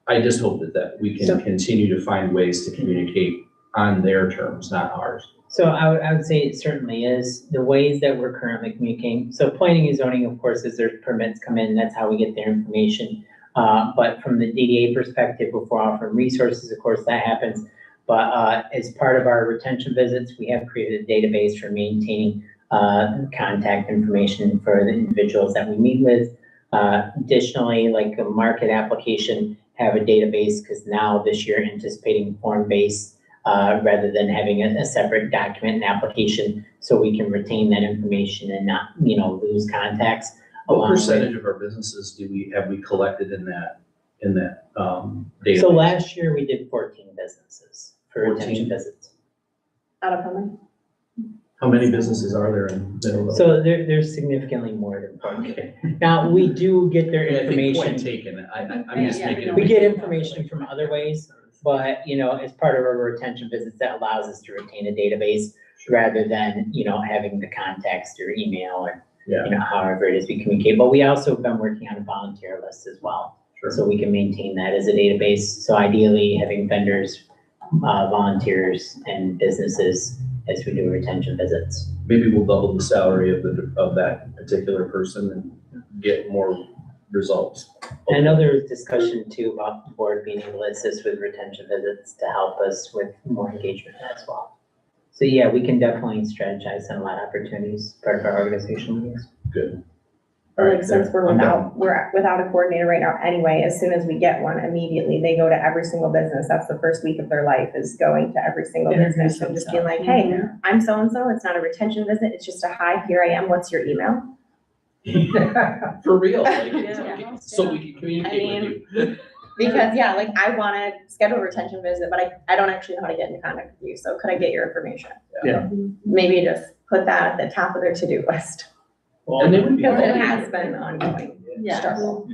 I just hope that we can continue to find ways to communicate on their terms, not ours. So I would say it certainly is the ways that we're currently communicating. So planning and zoning, of course, as their permits come in, that's how we get their information. But from the DDA perspective, if we're offering resources, of course, that happens. But as part of our retention visits, we have created a database for maintaining contact information for the individuals that we meet with. Additionally, like a market application, have a database, because now this year anticipating form-based rather than having a separate document and application, so we can retain that information and not, lose contacts. What percentage of our businesses have we collected in that in that, database? So last year we did 14 businesses for 14? retention visits. Out of how many? How many businesses are there in Middleville? So there's significantly more than 14. Now, we do get their Yeah, I think point information. taken, I'm just Yeah, making. We get information from other ways, but, you know, as part of our retention visits, that allows us to retain a database rather than, you know, having the context or email or, Yeah. you know, however it is we communicate. But we also have been working on a volunteer list as well. Sure. So we can maintain that as a database. So ideally, having vendors, volunteers and businesses as we do retention visits. Maybe we'll double the salary of that particular person and get more results. And I know there was discussion too about the board being able to assist with retention visits to help us with more engagement as well. So yeah, we can definitely strategize on a lot of opportunities, part of our organizational meetings. Good. All right, Like, since there. we're I'm done. without a coordinator right now anyway, as soon as we get one, immediately, they go to every single business. That's the first week of their life, is going to every single Introduce business and just being like, themselves. hey, I'm so-and-so, it's not a retention visit, it's just a hi, here I am, what's your email? For real, like, Yeah. so we can communicate with you. Because, yeah, like, I wanna schedule a retention visit, but I don't actually know how to get into contact with you, so could I get your information? Yeah. Maybe just put that at the top of their to-do list, Well, And they would be. because it has been ongoing Yeah. struggle.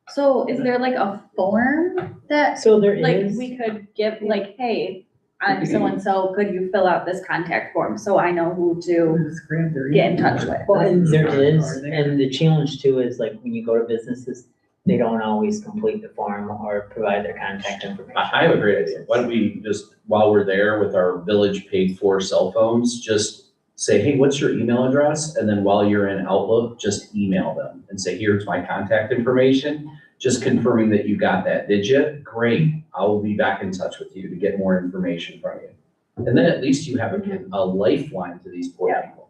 So is there like a form that, So there like, is, we could give, like, hey, I'm so-and-so, could you fill out this contact form so I know who to Just grab their get in email. touch with? well, and there is, Are there? and the challenge too is like when you go to businesses, they don't always complete the form or provide their contact information. I have a great idea. Why don't we just, while we're there with our village paid for cell phones, just say, hey, what's your email address? And then while you're in Outlook, just email them and say, here's my contact information. Just confirming that you got that. Did you? Great. I will be back in touch with you to get more information from you. And then at least you have a lifeline to these poor people.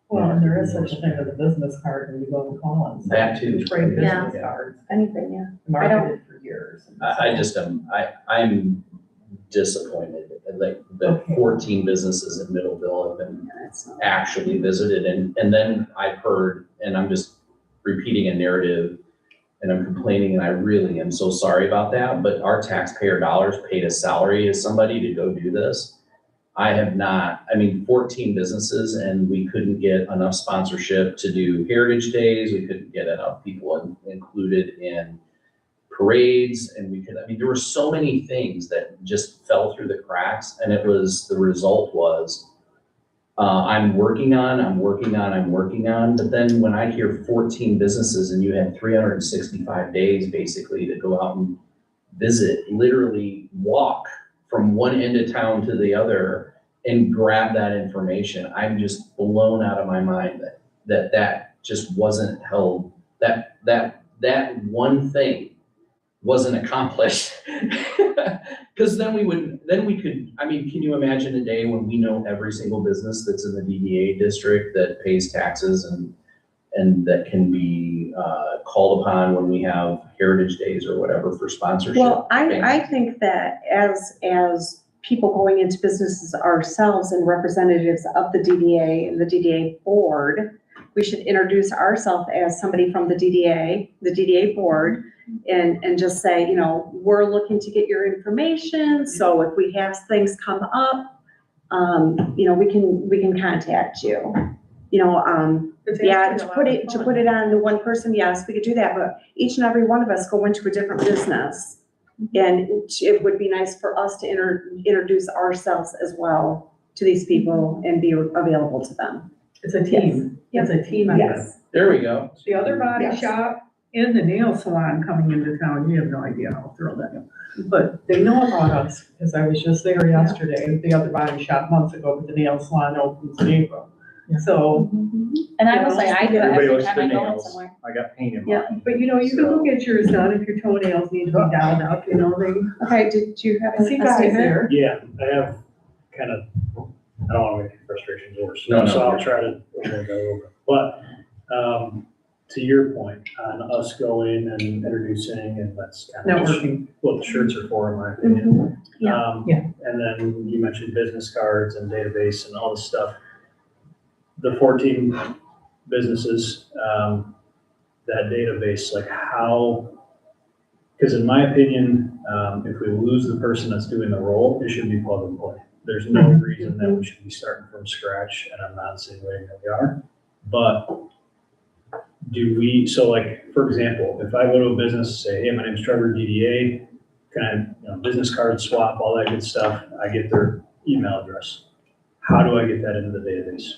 Well, and there is such a thing as a business card when you go to Collins. That too. Trade Yeah. business cards, Anything, yeah. marketed for years. I just am, I'm disappointed. Like the Okay. 14 businesses in Middleville have been actually visited. And then I've heard, and I'm just repeating a narrative and I'm complaining, and I really am so sorry about that, but our taxpayer dollars paid a salary as somebody to go do this. I have not, 14 businesses, and we couldn't get enough sponsorship to do Heritage Days. We couldn't get enough people included in parades, and there were so many things that just fell through the cracks, and the result was, I'm working on, but then when I hear 14 businesses and you had 365 days basically to go out and visit, literally walk from one end of town to the other and grab that information, I'm just blown out of my mind that just wasn't held, that one thing wasn't accomplished. Because then we could, can you imagine a day when we know every single business that's in the DDA district that pays taxes and that can be called upon when we have Heritage Days or whatever for sponsorship? Well, I think that as people going into businesses ourselves and representatives of the DDA and the DDA board, we should introduce ourselves as somebody from the DDA board, and just say, you know, we're looking to get your information. So if we have things come up, you know, we can contact you. You know, yeah, to put it on the one person, yes, we could do that, but each and every one of us go into a different business. And it would be nice for us to introduce ourselves as well to these people and be available to them. It's a team, it's a team effort. Yes. There we go. The other body Yes. shop and the nail salon coming into town, you have no idea how thrilled I am. But they know about us, because I was just there yesterday, the other body shop months ago, but the nail salon opens in April. So, And I will say, I do it Everybody every looks time at I the go in nails. somewhere. I got paint in Yeah. mine. but you know, you can go get yours done if your toenails need to be down up, you know, Okay, did you have I see a guys statement? there. Yeah, I have kind of, I don't want to make your frustrations worse, No, so I'll you're- try to go over. But, to your point, on us going and introducing, and that's kind of Networking. what the shirts are for, in my opinion. Mhm. Yeah. And then you mentioned business cards and database and all this stuff. The 14 businesses, that database, like how Because in my opinion, if we lose the person that's doing the role, it should be plug and play. There's no reason that we should be starting from scratch, and I'm not insinuating that we are. But so like, for example, if I go to a business, say, hey, my name's Trevor, DDA, can I, business card swap, all that good stuff, I get their email address. How do I get that into the database?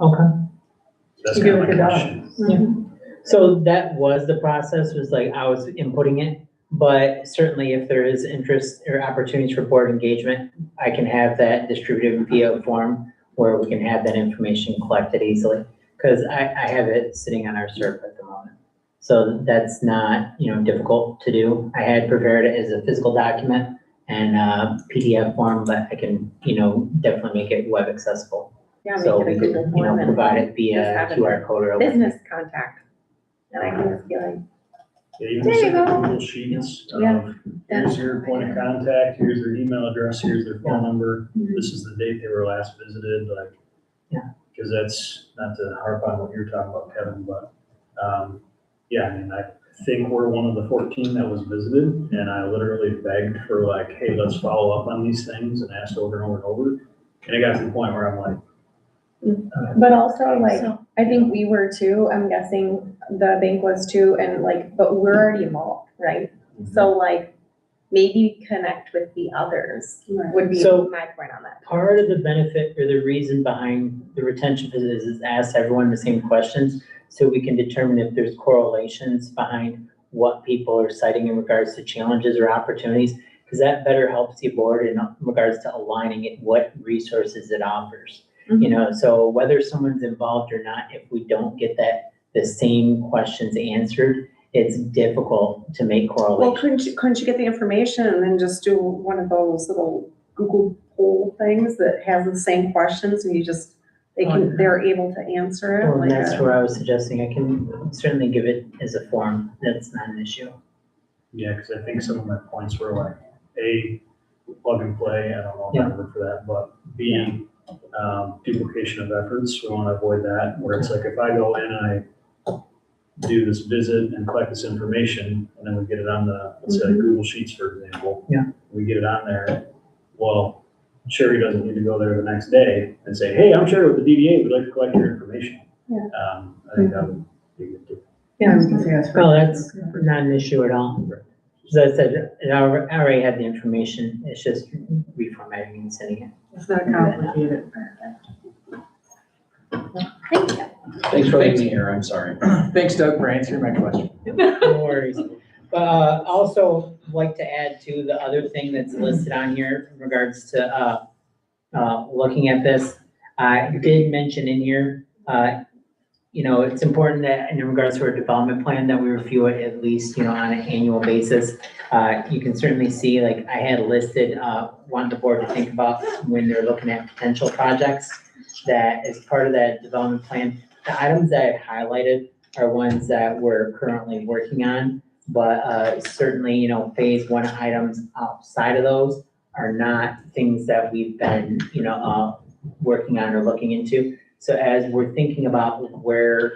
Okay. That's You kind of give it my to question. So that was the process, was like I was inputting it, but certainly if there is interest or opportunities for board engagement, I can have that distributed via a form where we can have that information collected easily. Because I have it sitting on our server at the moment. So that's not, difficult to do. I had prepared it as a physical document and PDF form, but I can, definitely make it web accessible. Yeah, So make we it a could, Google form and provide it just via have a QR code or. whatever. business contact. And I can just be like, Yeah, even There you just like go. Google Sheets Yeah. of, here's your point of contact, here's their email address, here's their phone number, this is the date they were last visited, like. Yeah. Because that's, not to harp on what you're talking about, Kevin, but, yeah, I mean, I think we're one of the 14 that was visited, and I literally begged for like, hey, let's follow up on these things, and asked over and over and over. And it got to the point where I'm like, but also like, So- I think we were too, I'm guessing the bank was too, and like, but we're already involved, right? So like, maybe connect with the others would be So- my point on that. Part of the benefit or the reason behind the retention visit is ask everyone the same questions so we can determine if there's correlations behind what people are citing in regards to challenges or opportunities, because that better helps the board in regards to aligning it, what resources it offers. So whether someone's involved or not, if we don't get the same questions answered, it's difficult to make Well, correlations. couldn't you get the information and then just do one of those little Google poll things that has the same questions and they're able to answer it? Well, like that's a- where I was suggesting, I can certainly give it as a form, that's not an issue. yeah, because I think some of my points were like, A, plug and play, I don't know if I remember for that, but B, duplication of efforts, we want to avoid that, where it's like, if I go in and I do this visit and collect this information, and then we get it on let's say Google Sheets, for example. Yeah. We get it on there, well, Sherry doesn't need to go there the next day and say, hey, I'm Sherry with the DDA, we'd like to collect your information. Yeah. I think that would be good too. Yeah, I was gonna say, ask for- Well, that's not an issue at all. As I said, I already had the information, it's just reformatting and sending it. It's not complicated. Thank you. Thanks for leaving me here, I'm sorry. Thanks, Doug, for answering my question. No worries. But also like to add to the other thing that's listed on here in regards to looking at this. I did mention in here, it's important that in regards to our development plan that we review it at least, on an annual basis. You can certainly see, like I had listed, want the board to think about when they're looking at potential projects, that as part of that development plan, the items that I highlighted are ones that we're currently working on. But certainly, phase one items outside of those are not things that we've been, working on or looking into. So as we're thinking about where,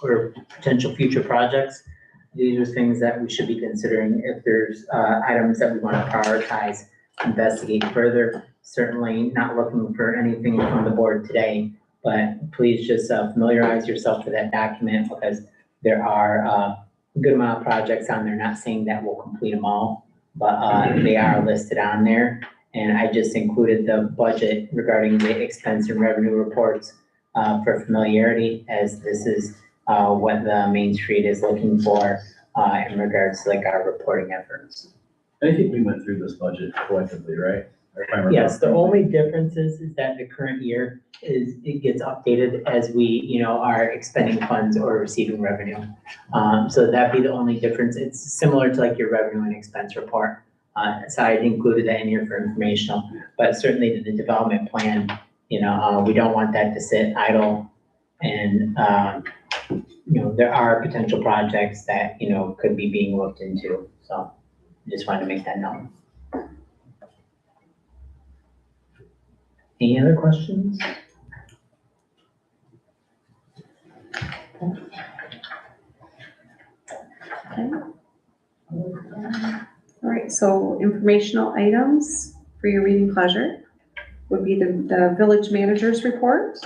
or potential future projects, these are things that we should be considering if there's items that we want to prioritize, investigate further. Certainly not looking for anything from the board today, but please just familiarize yourself with that document because there are a good amount of projects on there, not saying that we'll complete them all, but they are listed on there. And I just included the budget regarding the expense and revenue reports for familiarity, as this is what the Main Street is looking for in regards to like our reporting efforts. I think we went through this budget collectively, right? If I remember Yes, the correctly. only difference is that the current year it gets updated as we, are expending funds or receiving revenue. So that'd be the only difference. It's similar to like your revenue and expense report. So I included that in here for informational, but certainly the development plan, we don't want that to sit idle. And, there are potential projects that, could be being looked into. So I just wanted to make that known. Any other questions? All right, so informational items for your reading pleasure would be the village manager's report,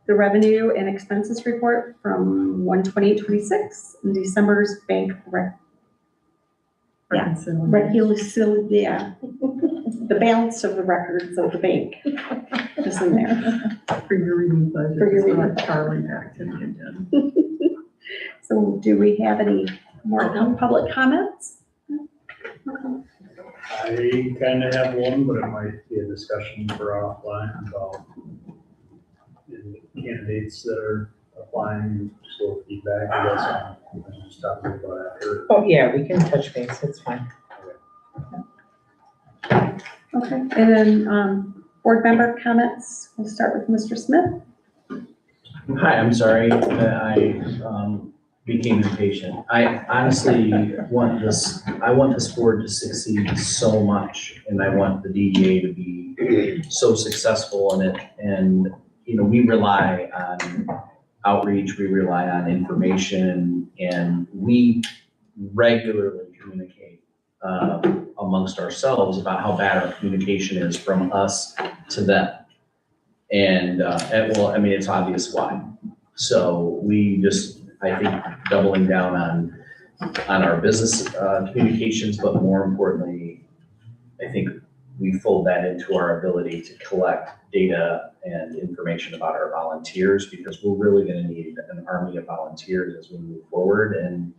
the revenue and expenses report from 1/28/26, and December's bank the balance of the records of the bank is in there. For your reading pleasure. For your it's not reading Charlie back to me again. So do we have any more public comments? I kind of have one, but it might be a discussion for offline about the candidates that are applying, still feedback, I guess. I'm just talking about after. Oh, yeah, we can touch base, it's fine. Okay, and then, board member comments, we'll start with Mr. Smith. Hi, I'm sorry that I became impatient. I honestly want this board to succeed so much, and I want the DDA to be so successful in it. And, you know, we rely on outreach, we rely on information, and we regularly communicate amongst ourselves about how bad our communication is from us to them. And well, I mean, it's obvious why. So we just, I think, doubling down on our business communications, but more importantly, I think we fold that into our ability to collect data and information about our volunteers, because we're really going to need an army of volunteers as we move forward. And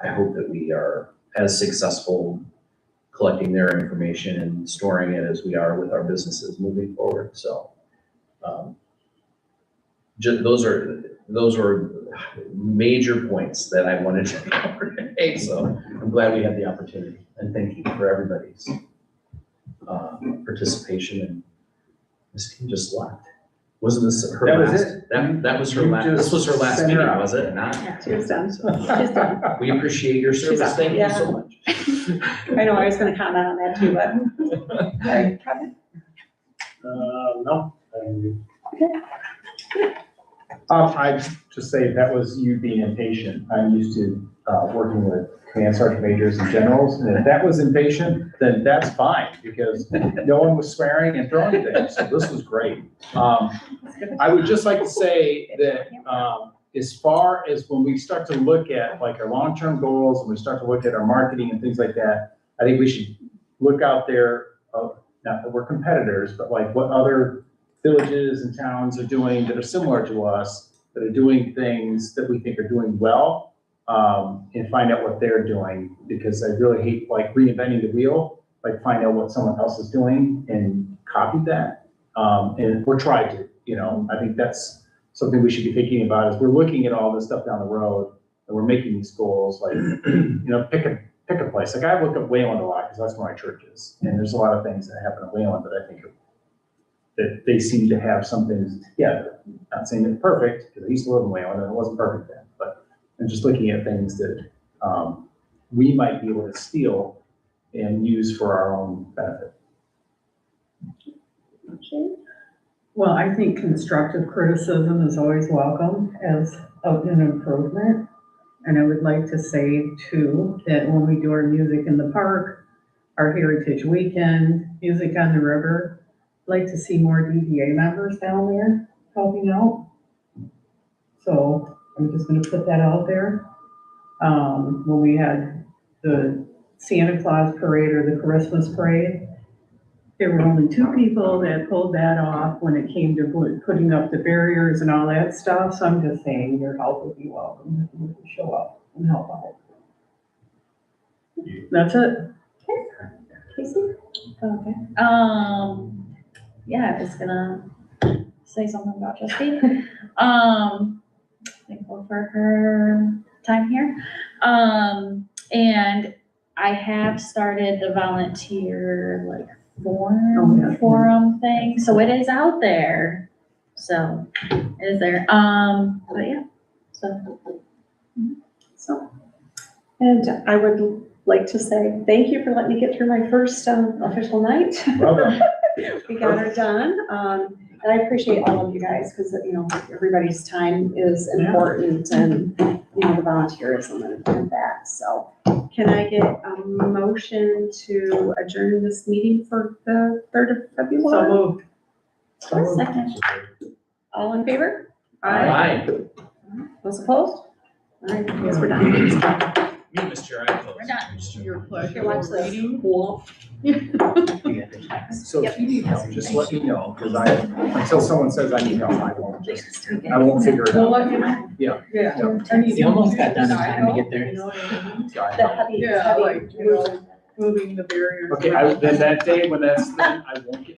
I hope that we are as successful collecting their information and storing it as we are with our businesses moving forward. So those are major points that I wanted to cover today. So I'm glad we had the opportunity, and thank you for everybody's participation. And Ms. King just left. Wasn't this her That was last? it? That was her You last. just This was her last sent her meeting, out. was it not? She was done. So, She's done. we appreciate your service. out, Thank you yeah. so much. I know, I was gonna comment on that too, but. Sorry, Kevin? No, I'm I'd just say that was you being impatient. I'm used to working with command sergeant majors and generals, and if that was impatient, then that's fine, because no one was swearing and throwing things, so this was great. I would just like to say that as far as when we start to look at like our long-term goals, and we start to look at our marketing and things like that, I think we should look out there, not that we're competitors, but like what other villages and towns are doing that are similar to us, that are doing things that we think are doing well, and find out what they're doing, because I really hate like reinventing the wheel, like find out what someone else is doing and copy that. And we're trying to, you know, I think that's something we should be thinking about as we're looking at all this stuff down the road and we're making these goals, like, you know, pick a place. Like I look at Wayland a lot because that's where my church is. And there's a lot of things that happen in Wayland that I think that they seem to have some things together. Not saying it's perfect, because I used to live in Wayland and it wasn't perfect then, but I'm just looking at things that we might be able to steal and use for our own benefit. Well, I think constructive criticism is always welcome as an improvement. And I would like to say too, that when we do our music in the park, our Heritage Weekend, Music on the River, I'd like to see more DDA members down there helping out. So I'm just gonna put that out there. When we had the Santa Claus parade or the Christmas parade, there were only 2 people that pulled that off when it came to putting up the barriers and all that stuff. So I'm just saying your help would be welcome if you would show up and help out. That's it. Casey? Okay. Yeah, I was gonna say something about Justine. Thankful for her time here. And I have started the volunteer forum thing, so it is out there. So it is there. But yeah, So, and I would like to say thank you for letting me get through my first official night. Well done. We got her done. And I appreciate all of you guys because, you know, everybody's time is important and the volunteerism and that, so. Can I get a motion to adjourn this meeting for the 3rd of So February? moved. Second. All in favor? Aye. Those opposed? All right, yes, we're done. Me, Mr. Chair, I oppose. We're done. Your pleasure. Here, watch this. So if you need help, just let me know, because until someone says I need help, I won't figure it We'll out. let you know. Yeah. Yeah. You almost got done in time to get there. You know what I mean? The heavy, Yeah, heavy like, you know, moving the barriers. Okay, then that day when that's, then I won't get